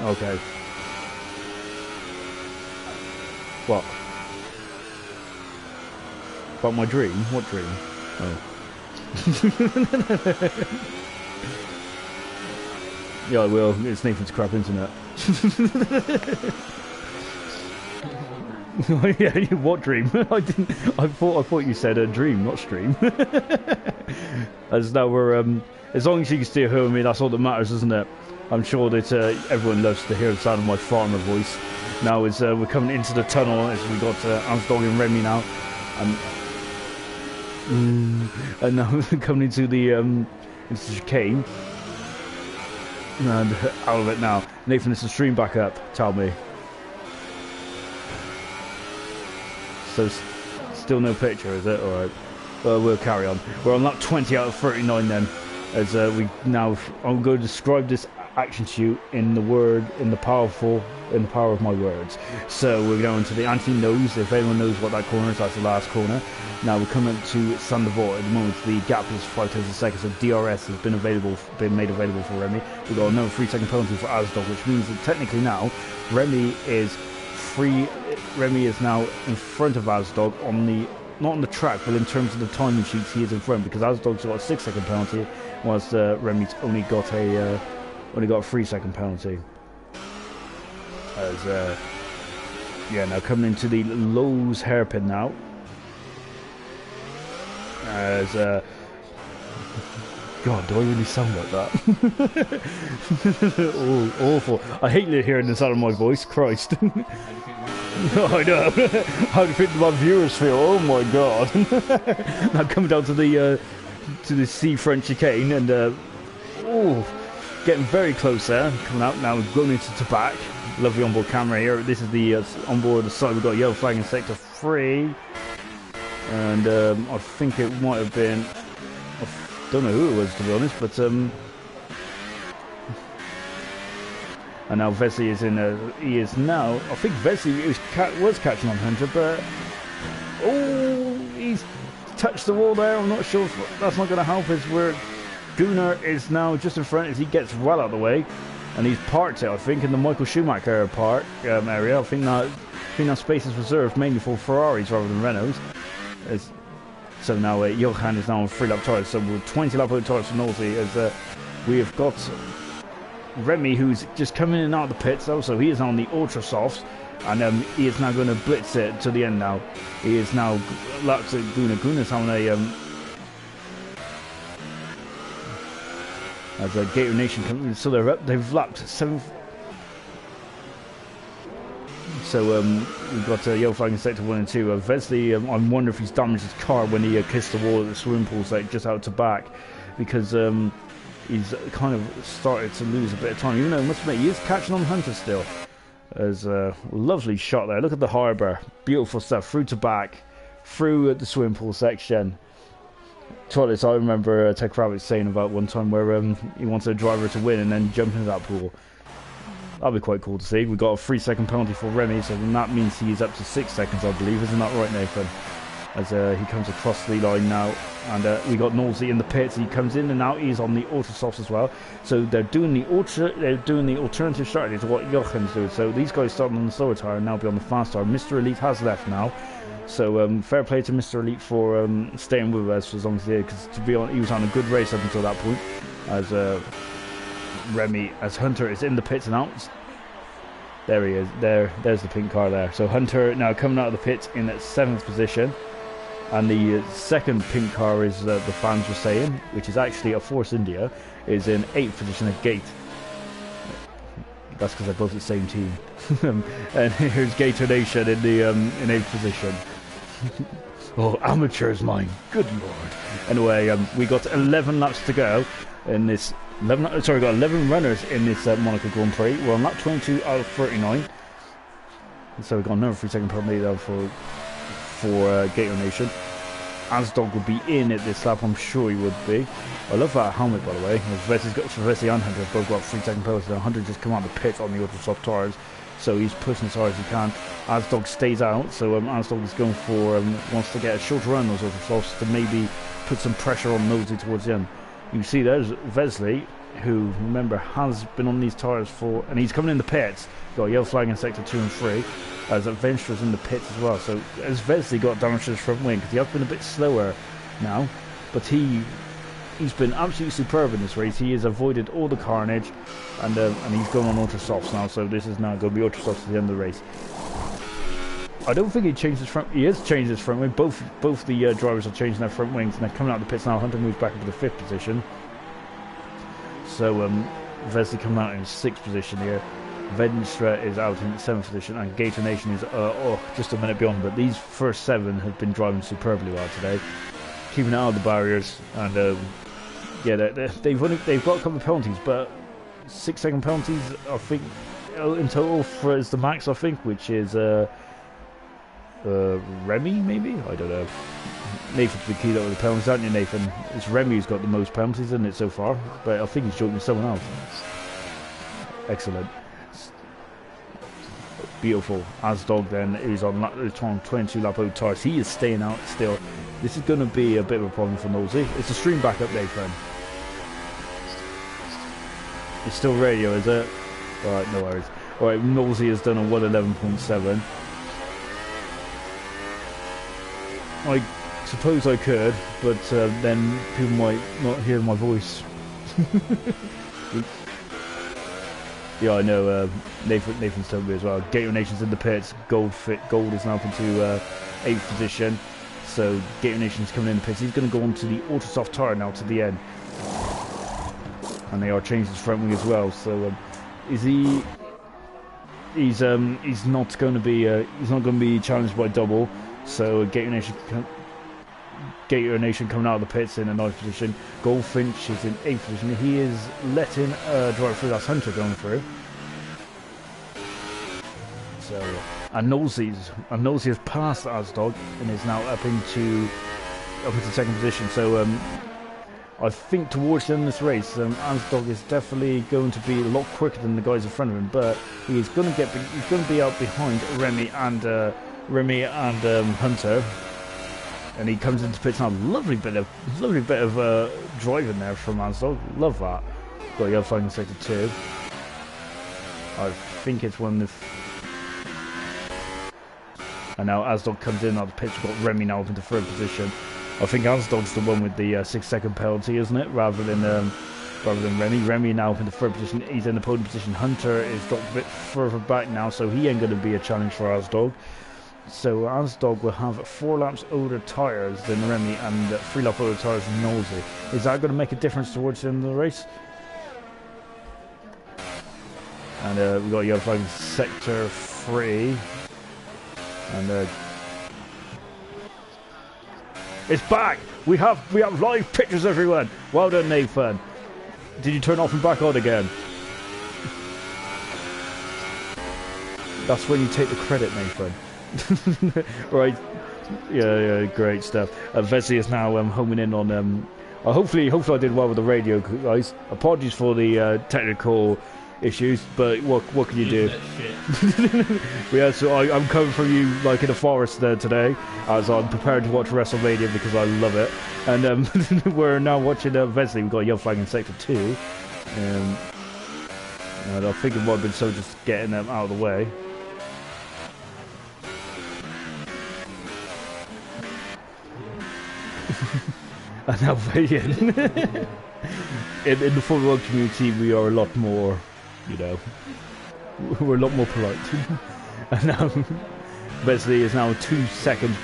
Okay. What? About my dream? What dream? Oh. Yeah, I will. It's Nathan's crap internet. Yeah, what dream? I didn't. I thought you said a dream, not stream. As now we're as long as you can still hear me, that's all that matters, isn't it? I'm sure that everyone loves to hear the sound of my farmer voice. Now as we're coming into the tunnel, as we got Asdog and Remy now, and now we're coming into the chicane, and out of it now. Nathan, is the stream back up? Tell me. So still no picture, is it? Alright. Well, we'll carry on. We're on lap 20 out of 39 then. As I'm going to describe this action to you in the power of my words. So we're going to the anti-nose. If anyone knows what that corner is, that's the last corner. Now we're coming to Sandavort. At the moment the gap is 5 tenths a second, so DRS has been made available for Remy. We've got another 3-second penalty for Asdog, which means that technically now Remy is free. Remy is now in front of Asdog not on the track, but in terms of the timing sheets, he is in front because Asdog's got a 6-second penalty, whilst Remy's only got a 3-second penalty. As now coming into the Lowe's hairpin now. As God, do I really sound like that? Oh, awful! I hate hearing the sound of my voice. Christ. I know. How do you think my viewers feel? Oh my God! Now coming down to the seafront chicane and getting very close there. Coming out now, going into Tabac. Lovely onboard camera here. This is the onboard side. We've got a yellow flag in sector 3, and I think it might have been. I don't know who it was, to be honest, but and now Vesley is in he is now, I think Vesley was catching on Hunter, but he's touched the wall there. I'm not sure if that's not going to help as we're Gunnar is now just in front as he gets well out of the way, and he's parked it, I think, in the Michael Schumacher park area. I think that space is reserved mainly for Ferraris rather than Renaults. So now Johan is now on 3-lap tyres, so we're 20-lap tyres for Nosey, as we have got Remy, who's just coming in and out of the pits, though, so he is on the ultra softs, and he is now going to blitz it to the end now. He is now lapped at Gunnar. Gunnar's having a as a Gator Nation comes in, so they've lapped 7th. So we've got yellow flag in sector 1 and 2. Vesley, I wonder if he's damaged his car when he kissed the wall at the swimming pool, like just out to back, because he's kind of started to lose a bit of time. Even though I must admit he is catching on Hunter still. As a lovely shot there. Look at the harbour, beautiful stuff, through to back, through the swimming pool section. Toilets, I remember Tech Rabbit saying about one time where he wanted a driver to win and then jump into that pool. That'd be quite cool to see. We got a 3-second penalty for Remy, so that means he's up to 6 seconds, I believe. Isn't that right, Nathan? As he comes across the line now, and we got Nosey in the pits. He comes in and out. He's on the ultra softs as well. So they're doing the alternative strategy to what Jochen's doing. So these guys starting on the slower tire and now be on the fast tire. Mr. Elite has left now. So fair play to Mr. Elite for staying with us for as long as he did, because to be honest, he was on a good race up until that point. As as Hunter is in the pits and out. There he is. There's the pink car there. So Hunter now coming out of the pits in 7th position, and the second pink car is the fans were saying, which is actually a Force India, is in 8th position at Gate. That's because they're both the same team. And here's Gator Nation in the in 8th position. Oh, amateurs mine, good lord. Anyway, we got 11 laps to go in this. We got 11 runners in this Monaco Grand Prix. We're on lap 22 out of 39. So we've got another 3-second penalty there for Gator Nation. Asdog would be in at this lap, I'm sure he would be. I love that helmet, by the way. Vessi and Hunter have both got 3-second penalties. Hunter just come out of the pit on the ultra soft tyres, so he's pushing as hard as he can. Asdog stays out, so Asdog is going for wants to get a short run those ultra softs to maybe put some pressure on Nosey towards the end. You see there's Vesley, who, remember, has been on these tyres for, and he's coming in the pits. Got a yellow flag in sector 2 and 3, as Venstra's in the pits as well. So as Vesley got damage to his front wing, because he has been a bit slower now, but he's been absolutely superb in this race. He has avoided all the carnage, and he's going on ultra softs now. So this is now going to be ultra softs at the end of the race. I don't think he changed his front. He has changed his front wing. Both the drivers are changing their front wings, and they're coming out of the pits now. Hunter moves back into the 5th position. So Vesley coming out in 6th position here. Venstra is out in 7th position, and Gator Nation is just a minute beyond. But these first 7 have been driving superbly well today, keeping out of the barriers, and yeah, they've got a couple of penalties, but 6-second penalties, I think, in total for is the max, I think, which is Remy, maybe? I don't know. Nathan's been keyed up with the penalties, aren't you, Nathan? It's Remy who's got the most penalties, isn't it, so far? But I think he's joking with someone else. Excellent. Beautiful. Asdog then is on 22 lap out tires. He is staying out still. This is going to be a bit of a problem for Nosey. It's a stream back up, Nathan. It's still radio, is it? Alright, no worries. Alright, Nosey has done a 111.7. I suppose I could, but then people might not hear my voice. Yeah, I know. Nathan's told me as well. Gator Nation's in the pits. Gold is now up into 8th position. So Gator Nation's coming in the pits. He's going to go on to the ultra soft tire now to the end, and they are changing his front wing as well. So is he? He's not going to be challenged by double. So Gator Nation coming out of the pits in a 9th position. Goldfinch is in 8th position. He is letting driver through. That's Hunter going through. So and Nosey has passed Asdog and is now up into 2nd position. So I think towards the end of this race, Asdog is definitely going to be a lot quicker than the guys in front of him. But he's going to be out behind Remy and Hunter. And he comes into pits now. Lovely bit of driving there from Asdog. Love that. Got yellow flag in sector 2. I think it's one of. And now Asdog comes in out the pits. We've got Remy now up into third position. I think Asdog's the one with the 6-second penalty, isn't it? Rather than Remy. Remy now up in the third position. He's in the podium position. Hunter is dropped a bit further back now, so he ain't going to be a challenge for Asdog. So Asdog will have 4 laps older tyres than Remy and 3 laps older tyres than Nosey. Is that going to make a difference towards the end of the race? And we've got yellow flag in sector 3. And it's back! We have live pictures, everyone! Well done, Nathan. Did you turn off and back on again? That's when you take the credit, Nathan. Right. Yeah, great stuff. Vesey is now homing in on hopefully I did well with the radio, guys. Apologies for the technical issues, but what can you do? Yeah, so I'm coming from you like in a forest there today, as I'm prepared to watch WrestleMania because I love it. And we're now watching Vesey. We've got a yellow flag in sector 2. And I think it might have been so just getting them out of the way. And now in the Formula 1 community, we are a lot more, you know, we're a lot more polite. And now Vesey is now 2 seconds.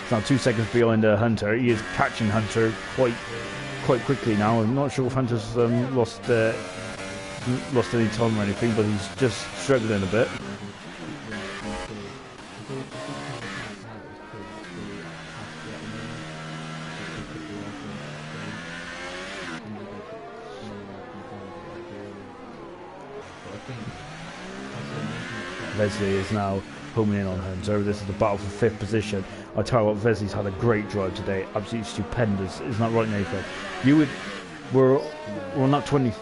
It's now 2 seconds behind Hunter. He is catching Hunter quite quickly now. I'm not sure if Hunter's lost any time or anything, but he's just struggling a bit. Vesey is now homing in on Hunter. This is the battle for 5th position. I tell you what, Vesey's had a great drive today. Absolutely stupendous. Isn't that right, Nathan? We're on lap 20.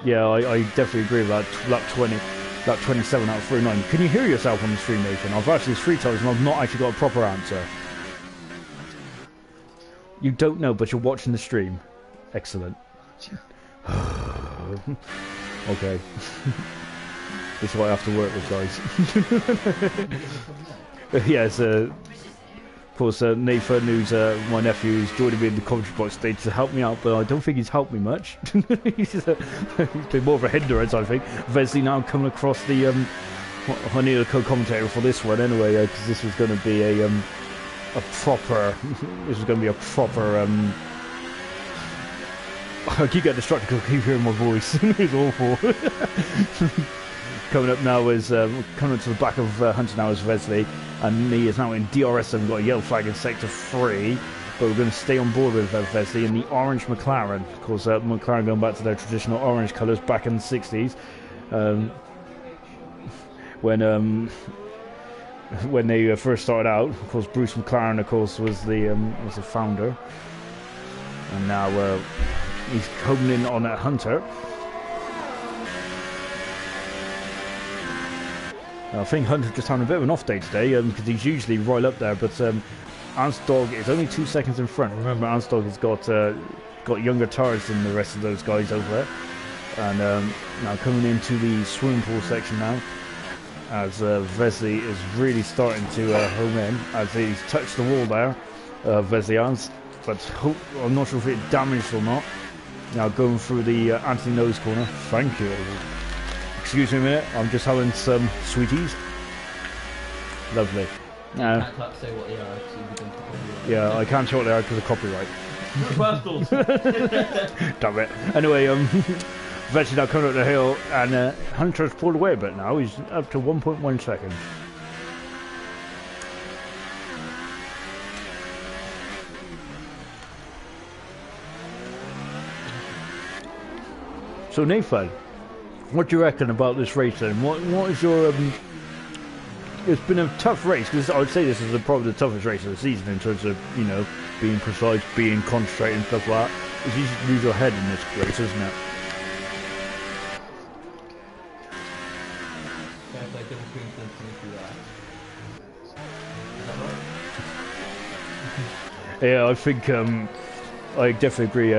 Yeah, I definitely agree with that. Lap 20, lap 27 out of 39. Can you hear yourself on the stream, Nathan? I've asked this 3 times and I've not actually got a proper answer. You don't know, but you're watching the stream. Excellent. Okay. This is what I have to work with, guys. Yes, of course, Nathan, who's my nephew, who's joining me in the commentary box stage to help me out, but I don't think he's helped me much. He's been more of a hindrance, I think. Vesey now coming across the... I need a co-commentator for this one anyway, because this was going to be a proper... This was going to be a proper... I keep getting distracted because I keep hearing my voice. It's awful. Coming up now is coming up to the back of Hunter now is Vesey, and he is now in DRS and we've got a yellow flag in sector 3, but we're going to stay on board with Vesey in the orange McLaren. Of course, McLaren going back to their traditional orange colours back in the 60s, when they first started out. Of course, Bruce McLaren, of course, was the founder, and now he's coming in on Hunter. I think Hunter just having a bit of an off day today because he's usually right up there, but Asdog is only 2 seconds in front. Remember, Asdog has got younger tyres than the rest of those guys over there. And now coming into the swimming pool section now, as Vesey is really starting to home in, as he's touched the wall there, Vesey has, but I'm not sure if it damaged or not. Now going through the Anthony Nose corner. Thank you. Excuse me a minute, I'm just having some sweeties. Lovely. Can't say what they are. Yeah, I can't say what they are because of copyright. Rascals. Damn it. Anyway, Vesey now coming up the hill, and Hunter's pulled away a bit now. He's up to 1.1 seconds. So Nathan, what do you reckon about this race then? What is your... It's been a tough race, because I would say this is probably the toughest race of the season in terms of, you know, being precise, being concentrated and stuff like that. It's easy to lose your head in this race, isn't it? Yeah, I think I definitely agree.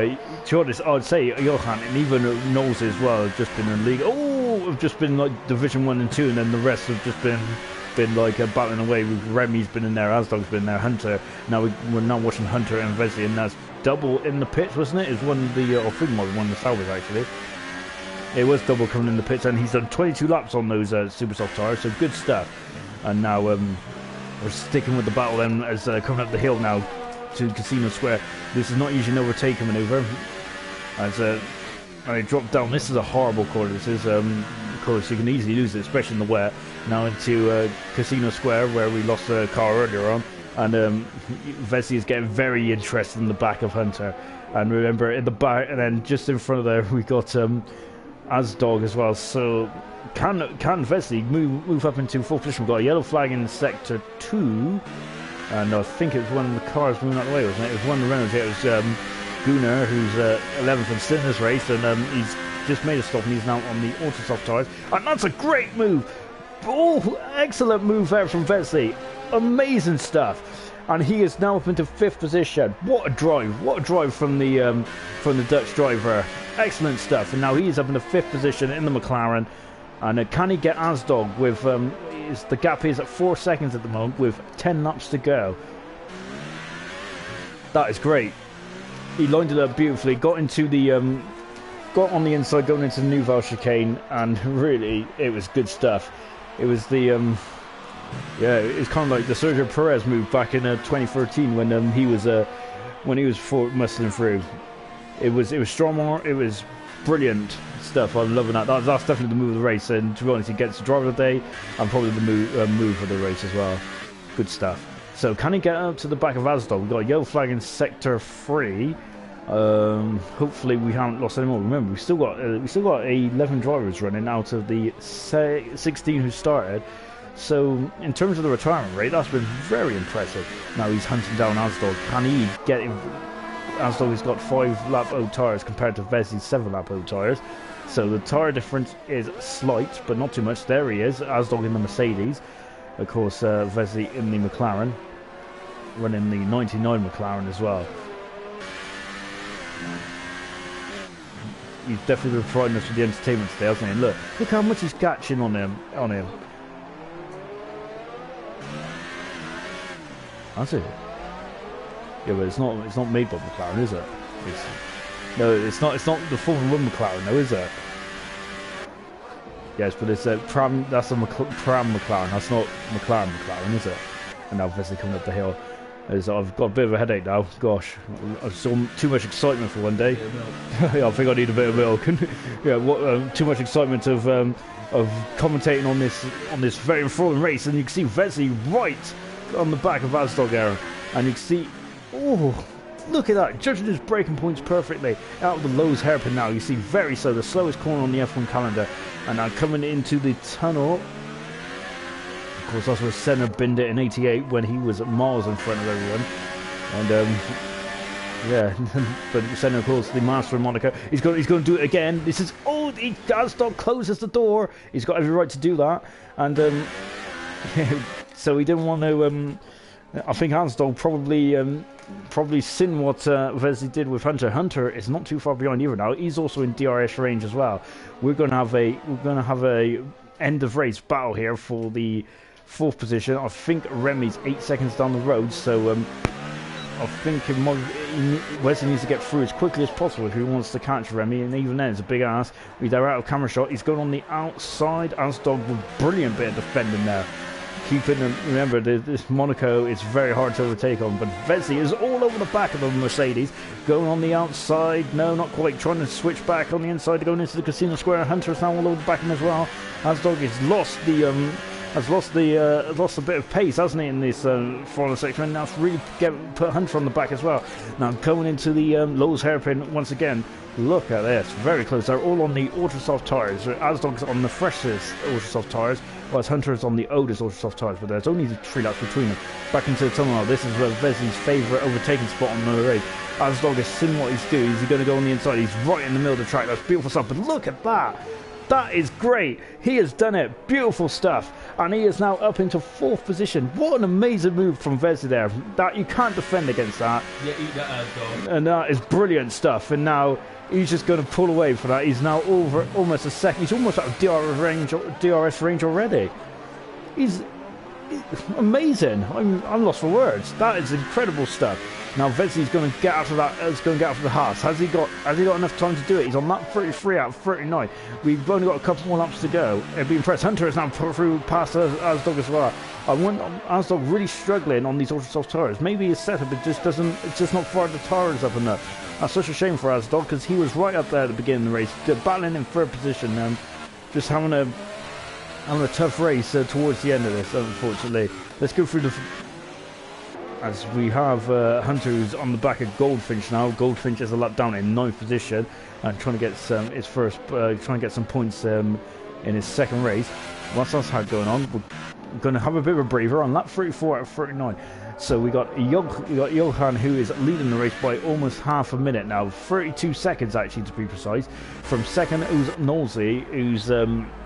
To be honest, I'd say Johan and even Knowles as well have just been in the league. Oh, have just been like Division 1 and 2, and then the rest have just been like battling away. Remy's been in there, Asdog's been there, Hunter. Now we're now watching Hunter and Vesey, and that's double in the pits, wasn't it? It was one of the I think one of the salvage actually. It was double coming in the pits, and he's done 22 laps on those super soft tyres, so good stuff. And now we're sticking with the battle then as coming up the hill now to Casino Square. This is not usually an overtaking manoeuvre. As they drop down, this is a horrible corner. This is, of course, you can easily lose it, especially in the wet. Now into Casino Square, where we lost the car earlier on. And Vesey is getting very interested in the back of Hunter. And remember, in the back, and then just in front of there, we got Asdog as well. So can Vesey move up into fourth position? We've got a yellow flag in sector 2. And I think it was one of the cars moving out of the way, wasn't it? It was one of the Renaults here. It was Gunnar, who's 11th and still in this race. And he's just made a stop, and he's now on the Autosoft tyres. And that's a great move. Oh, excellent move there from Vesey. Amazing stuff. And he is now up into 5th position. What a drive. What a drive from the Dutch driver. Excellent stuff. And now he's up in the 5th position in the McLaren. And can he get Asdog with... the gap is at 4 seconds at the moment with 10 laps to go. That is great. He lined it up beautifully. Got into the... got on the inside going into the Nouvelle chicane. And really, it was good stuff. It was the... yeah, it's kind of like the Sergio Perez move back in 2013 when he was muscling through. It was strong. It was brilliant stuff. I'm loving that. That's definitely the move of the race. And to be honest, he gets the driver of the day and probably the move of the race as well. Good stuff. So can he get up to the back of Asdog? We've got a yellow flag in sector 3. Hopefully we haven't lost any more. Remember, we still got 11 drivers running out of the 16 who started. So in terms of the retirement rate, that's been very impressive. Now he's hunting down Asdog. Can he get him? Asdog has got 5 lap old tyres compared to Vesey's 7 lap old tyres. So the tyre difference is slight, but not too much. There he is, Asdog in the Mercedes. Of course, Vesey in the McLaren, running the 99 McLaren as well. He's definitely been providing us with the entertainment today, hasn't he? And look how much he's catching on him. That's it. Yeah, but it's not made by McLaren, is it? It's not the Formula 1 McLaren, though, is it? Yes, but it's a Pram. That's a Pram McLaren. That's not McLaren, is it? And now obviously coming up the hill. I've got a bit of a headache now. Gosh, I saw too much excitement for one day. Yeah, I think I need a bit of milk. Yeah, too much excitement of commentating on this very enthralling race, and you can see Vesey right on the back of Asdog, Aaron, and you can see, oh, look at that, judging his braking points perfectly out of the Lowe's hairpin. Now you see very slow, the slowest corner on the F1 calendar, and now coming into the tunnel. Of course, that's where Senna binned it in '88 when he was miles in front of everyone. And yeah, but Senna, of course, the master of Monaco. He's going to do it again. This is Asdog closes the door. He's got every right to do that, and so he didn't want to. I think Asdog probably seen what Vesey did with Hunter. Hunter is not too far behind either now. He's also in DRS range as well. We're going to have a end of race battle here for the 4th position. I think Remy's 8 seconds down the road, so I think Wesley needs to get through as quickly as possible if he wants to catch Remy, and even then it's a big ass. They're out of camera shot. He's going on the outside. Asdog with a brilliant bit of defending there. Keeping them, remember, this Monaco is very hard to overtake on, but Vesey is all over the back of the Mercedes, going on the outside. No, not quite. Trying to switch back on the inside to go into the Casino Square. Hunter is now all over the back of him as well. Asdog has lost a bit of pace, hasn't he, in this final section? And now it's really put Hunter on the back as well. Now going into the Lowe's hairpin once again. Look at this, very close. They're all on the Ultrasoft tyres. Asdog's on the freshest Ultrasoft tyres, whilst Hunter's on the oldest Ultrasoft tyres, but there's only 3 laps between them. Back into the tunnel. This is Vesey's favourite overtaking spot on the race. Asdog has seen what he's doing. He's going to go on the inside. He's right in the middle of the track. That's beautiful stuff. But look at that. That is great. He has done it. Beautiful stuff. And he is now up into 4th position. What an amazing move from Vesey there. That you can't defend against that. Yeah, eat that dog. And that is brilliant stuff. And now he's just going to pull away for that. He's now over almost a second. He's almost out of DRS range already. He's amazing. I'm lost for words. That is incredible stuff. Now Vesey's going to get after that. He's going to get after the Haas. Has he got enough time to do it? He's on lap 33 out of 39. We've only got a couple more laps to go. It'd be impressed. Hunter is now put through past Asdog as well. I want Asdog really struggling on these ultra soft tires. Maybe his setup it's just not fired the tires up enough. That's such a shame for Asdog because he was right up there at the beginning of the race, battling in 3rd position and just having a tough race towards the end of this. Unfortunately, let's go through as we have Hunter who's on the back of Goldfinch now. Goldfinch is a lap down in 9th position and trying to get some trying to get some points in his 2nd race. What's else had going on? We're going to have a bit of a breather on lap 34 out of 39. So we got Johan who is leading the race by almost half a minute now, 32 seconds actually to be precise. From 2nd who's Knowlesy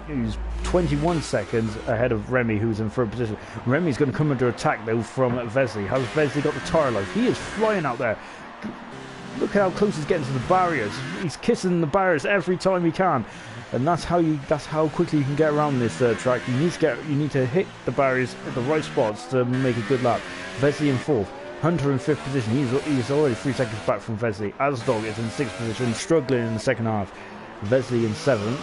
who's 21 seconds ahead of Remy, who's in 3rd position. Remy's going to come under attack though from Vesey. How's Vesey got the tyre life? He is flying out there. Look how close he's getting to the barriers. He's kissing the barriers every time he can, and that's how quickly you can get around this track. You need to hit the barriers at the right spots to make a good lap. Vesey in 4th. Hunter in 5th position. He's already 3 seconds back from Vesey. Asdog is in 6th position, struggling in the 2nd half. Vesey in 7th.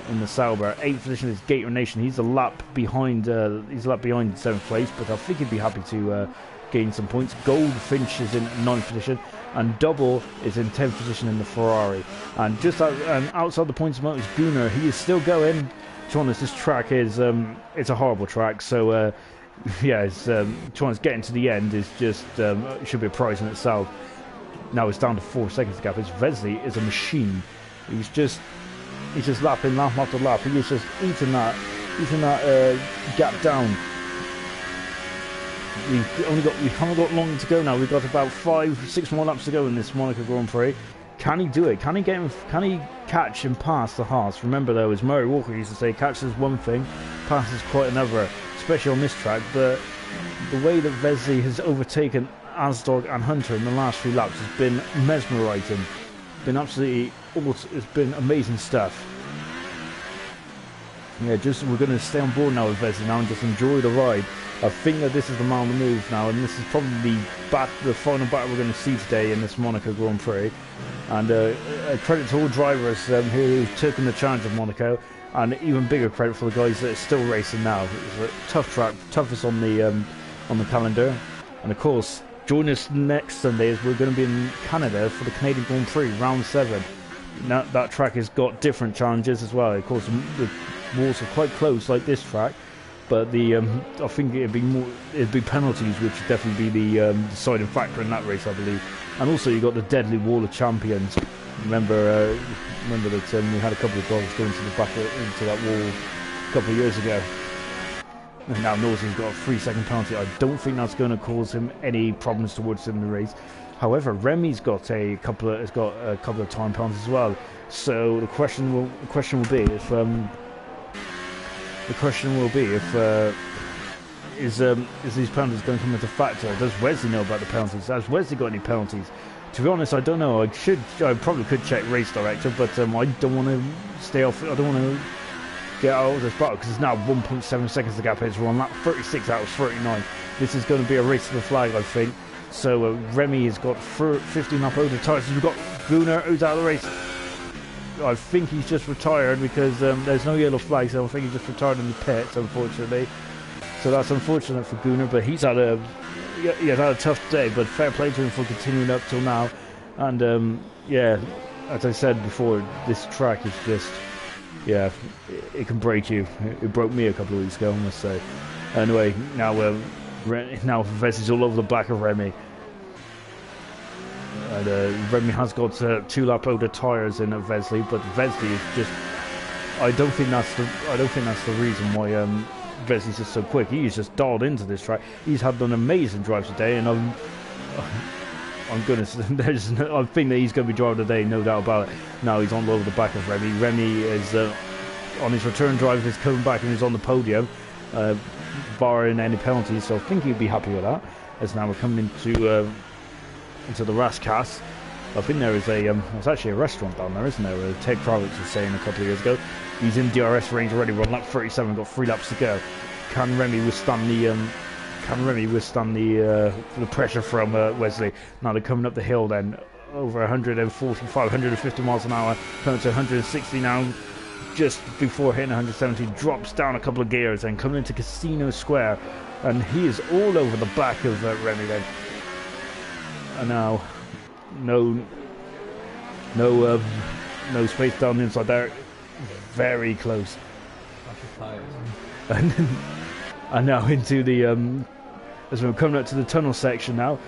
In the Sauber, 8th position is Gator Nation. He's a lap behind. He's a lap behind 7th place, but I think he'd be happy to gain some points. Goldfinch is in 9th position, and Double is in 10th position in the Ferrari. And just outside the points amount is Gunnar. He is still going. To be honest, this track is it's a horrible track. So yeah, it's to be honest, getting to the end is just it should be a prize in itself. Now it's down to 4 seconds gap. It's Vesey is a machine. He's just lapping lap after lap. He is just eating that gap down. We haven't got long to go now. We've got about 5-6 more laps to go in this Monaco Grand Prix. Can he do it? Can he catch and pass the Haas? Remember though, as Murray Walker used to say, catch is one thing, pass is quite another, especially on this track. But the way that Vesey has overtaken Asdog and Hunter in the last few laps has been mesmerising. Been absolutely awesome. It's been amazing stuff. Yeah, we're going to stay on board now with Vesey now and just enjoy the ride. I think that this is the man on the move now, and this is probably the final battle we're going to see today in this Monaco Grand Prix. And credit to all drivers who've taken the challenge of Monaco, and even bigger credit for the guys that are still racing now. It's a tough track, toughest on the calendar, and of course. Join us next Sunday as we're going to be in Canada for the Canadian Grand Prix, round 7. Now, that track has got different challenges as well. Of course, the walls are quite close like this track, but I think it'd be penalties, which would definitely be the deciding factor in that race, I believe. And also you got the deadly wall of champions. Remember that we had a couple of drivers going into that wall a couple of years ago. And now Knowlesy's got a 3-second penalty. I don't think that's going to cause him any problems towards him in the race. However, Remy's got a couple of time penalties as well. So the question will be if is these penalties going to come into factor? Does Wesley know about the penalties? Has Wesley got any penalties? To be honest, I don't know. I probably could check race director, but I don't want to stay off. I don't want to get out of this battle because it's now 1.7 seconds to gap is. We're on lap 36 out of 39. This is going to be a race to the flag, I think. So Remy has got 15 lap over tyres. We've got Gunnar who's out of the race. I think he's just retired because there's no yellow flag, so I think he's just retired in the pits, unfortunately. So that's unfortunate for Gunnar, but he's had a tough day. But fair play to him for continuing up till now. And yeah, as I said before, this track is just. Yeah, it can break you. It broke me a couple of weeks ago, I must say. Anyway, now Vesey's all over the back of Remy. And Remy has got 2 lap older tyres in Vesey, but Vesey is just. I don't think that's the reason why Vesey's just so quick. He's just dialed into this track. He's had an amazing drive today, and I think that he's going to be driving today, no doubt about it. Now he's on over the back of Remy. Remy is on his return drive, he's coming back and he's on the podium, barring any penalties. So I think he'd be happy with that. As now we're coming into the Rascas. I think there is there's actually a restaurant down there, isn't there? Ted Kravitz was saying a couple of years ago. He's in DRS range already. We're on lap 37. Got 3 laps to go. Can Remy withstand the pressure from Wesley? Now they're coming up the hill then, over 145, 150 miles an hour, coming to 160 now. Just before hitting 170, drops down a couple of gears and coming into Casino Square, and he is all over the back of Remy then. And now, no space down the inside there. Very close. And now into the as we're coming up to the tunnel section now.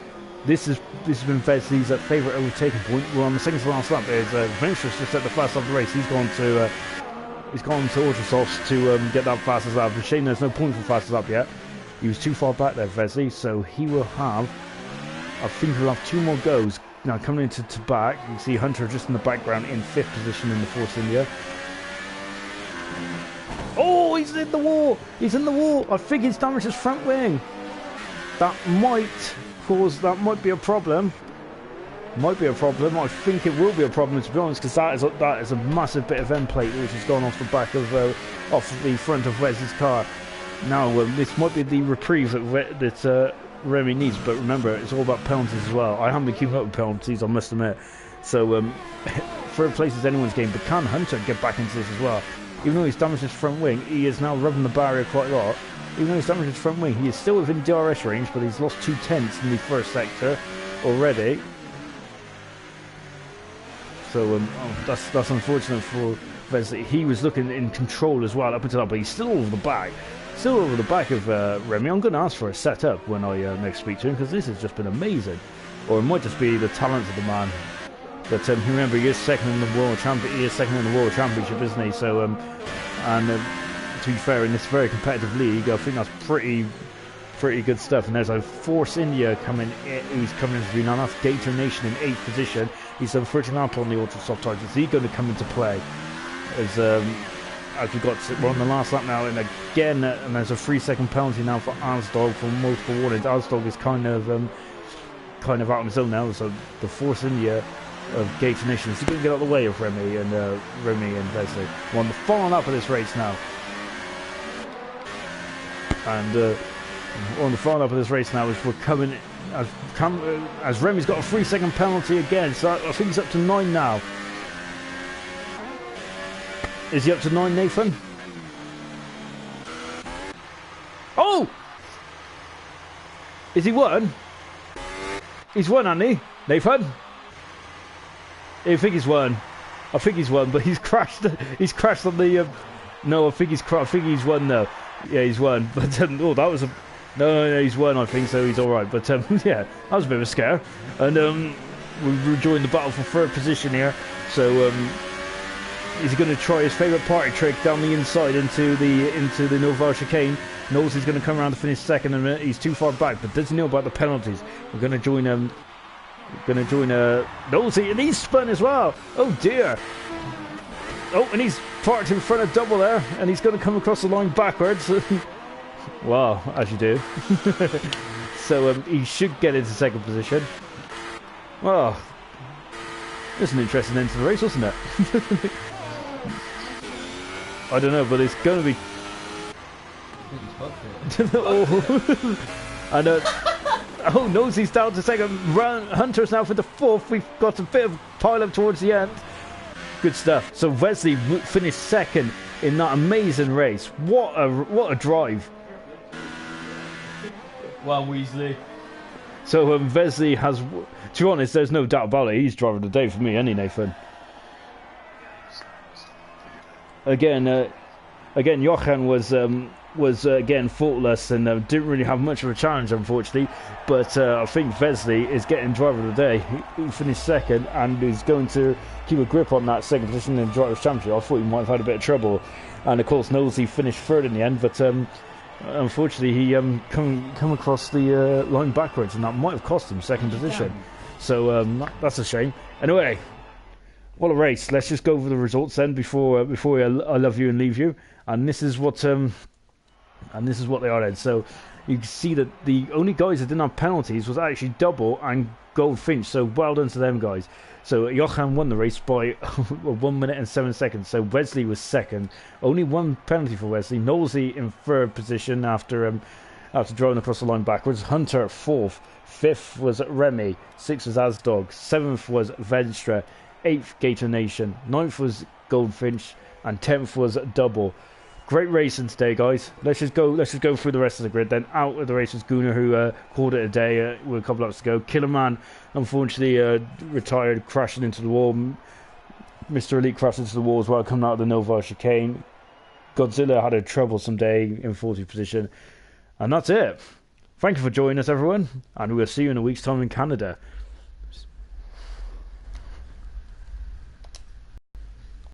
This has been Vesley's favourite overtaking point. We're on the second to last lap. There's Vinicius just at the first lap of the race. He's gone to Ultrasofts to get that fastest lap. It's a shame there's no point for fastest lap yet. He was too far back there, Vesley. So he will have, I think he'll have 2 more goes. Now coming into back, you see Hunter just in the background in 5th position in the Force India. Oh, he's in the wall! He's in the wall! I think he's damaged his front wing. That might be a problem. Might be a problem. I think it will be a problem, to be honest, because that is a massive bit of end plate which has gone off the back of off the front of Wes's car. Now this might be the reprieve that Remy needs, but remember, it's all about penalties as well. I haven't been keeping up with penalties, I must admit. So third place is anyone's game, but can Hunter get back into this as well? Even though he's damaged his front wing, he is now rubbing the barrier quite a lot. Even though he's damaged his front wing, he is still within DRS range, but he's lost 2 tenths in the first sector already. So that's unfortunate for Vesley. He was looking in control as well up until that, but he's still over the back. Still over the back of Remy. I'm going to ask for a setup when I next speak to him, because this has just been amazing. Or it might just be the talent of the man. But remember, he is second in the world championship. He is second in the world championship, isn't he? So to be fair, in this very competitive league, I think that's pretty good stuff. And there's a Force India coming in, who's coming into Vietnam. That's Gator Nation in 8th position. He's done 13 laps on the ultra soft tires. Is he going to come into play? As we're on the last lap now, and again, and there's a 3-second penalty now for Alsdog for multiple warnings. Alsdog is kind of out on his own now. So the Force India of Gator Nation is going to get out of the way of Remy and Vesley. We're on the final lap of this race now, and on the final lap of this race now, as we're coming as Remy's got a 3-second penalty again. So I think he's up to 9 now. Is he up to 9, Nathan? Oh! Is he won? He's won, hasn't he, Nathan? I think he's won. I think he's won, but he's crashed. He's crashed on the. No, I think he's won though. Yeah, he's won. But oh, that was a. No, he's won. I think so. He's all right. But yeah, that was a bit of a scare. And we're joining the battle for 3rd position here. So he's going to try his favourite party trick down the inside into the Noval chicane. Knows he's going to come around to finish 2nd in a minute. He's too far back, but doesn't know about the penalties. We're going to join Nosey, and he's spun as well. Oh dear. Oh, and he's parked in front of double there, and he's going to come across the line backwards. Wow, as you do. So he should get into 2nd position. Well, it's an interesting end to the race, wasn't it? I don't know, but it's going to be. I know. Oh, Nosey's down to 2nd. Hunter's now for the 4th. We've got a bit of pile up towards the end. Good stuff. So Wesley finished 2nd in that amazing race. What a drive. Well, Weasley. So Wesley has, to be honest, there's no doubt about it. He's driver of the day for me, isn't he, Nathan? Again, Jochen was again faultless and didn't really have much of a challenge, unfortunately. But I think Vesley is getting driver of the day. He finished 2nd and is going to keep a grip on that 2nd position in the Drivers' Championship. I thought he might have had a bit of trouble, and of course Nosey finished 3rd in the end. But unfortunately, he come across the line backwards, and that might have cost him 2nd position. So that's a shame. Anyway, What a race! Let's just go over the results then before I love you and leave you. And this is what they are then. So you can see that the only guys that didn't have penalties was actually Double and Goldfinch. So well done to them guys. So Johan won the race by 1 minute and 7 seconds. So Wesley was second. Only one penalty for Wesley. Knowlesy in third position after driving across the line backwards. Hunter fourth. Fifth was Remy. Sixth was Asdog. Seventh was Venstra. 8th Gator Nation, 9th was Goldfinch, and 10th was Double. Great racing today, guys. Let's just go through the rest of the grid. Then out of the race was Gunnar, who called it a day with a couple laps to go. Killerman unfortunately retired, crashing into the wall. Mr. Elite crashed into the wall as well, coming out of the Novar chicane. Godzilla had a troublesome day in 40th position, and that's it. Thank you for joining us, everyone, and we'll see you in a week's time in Canada.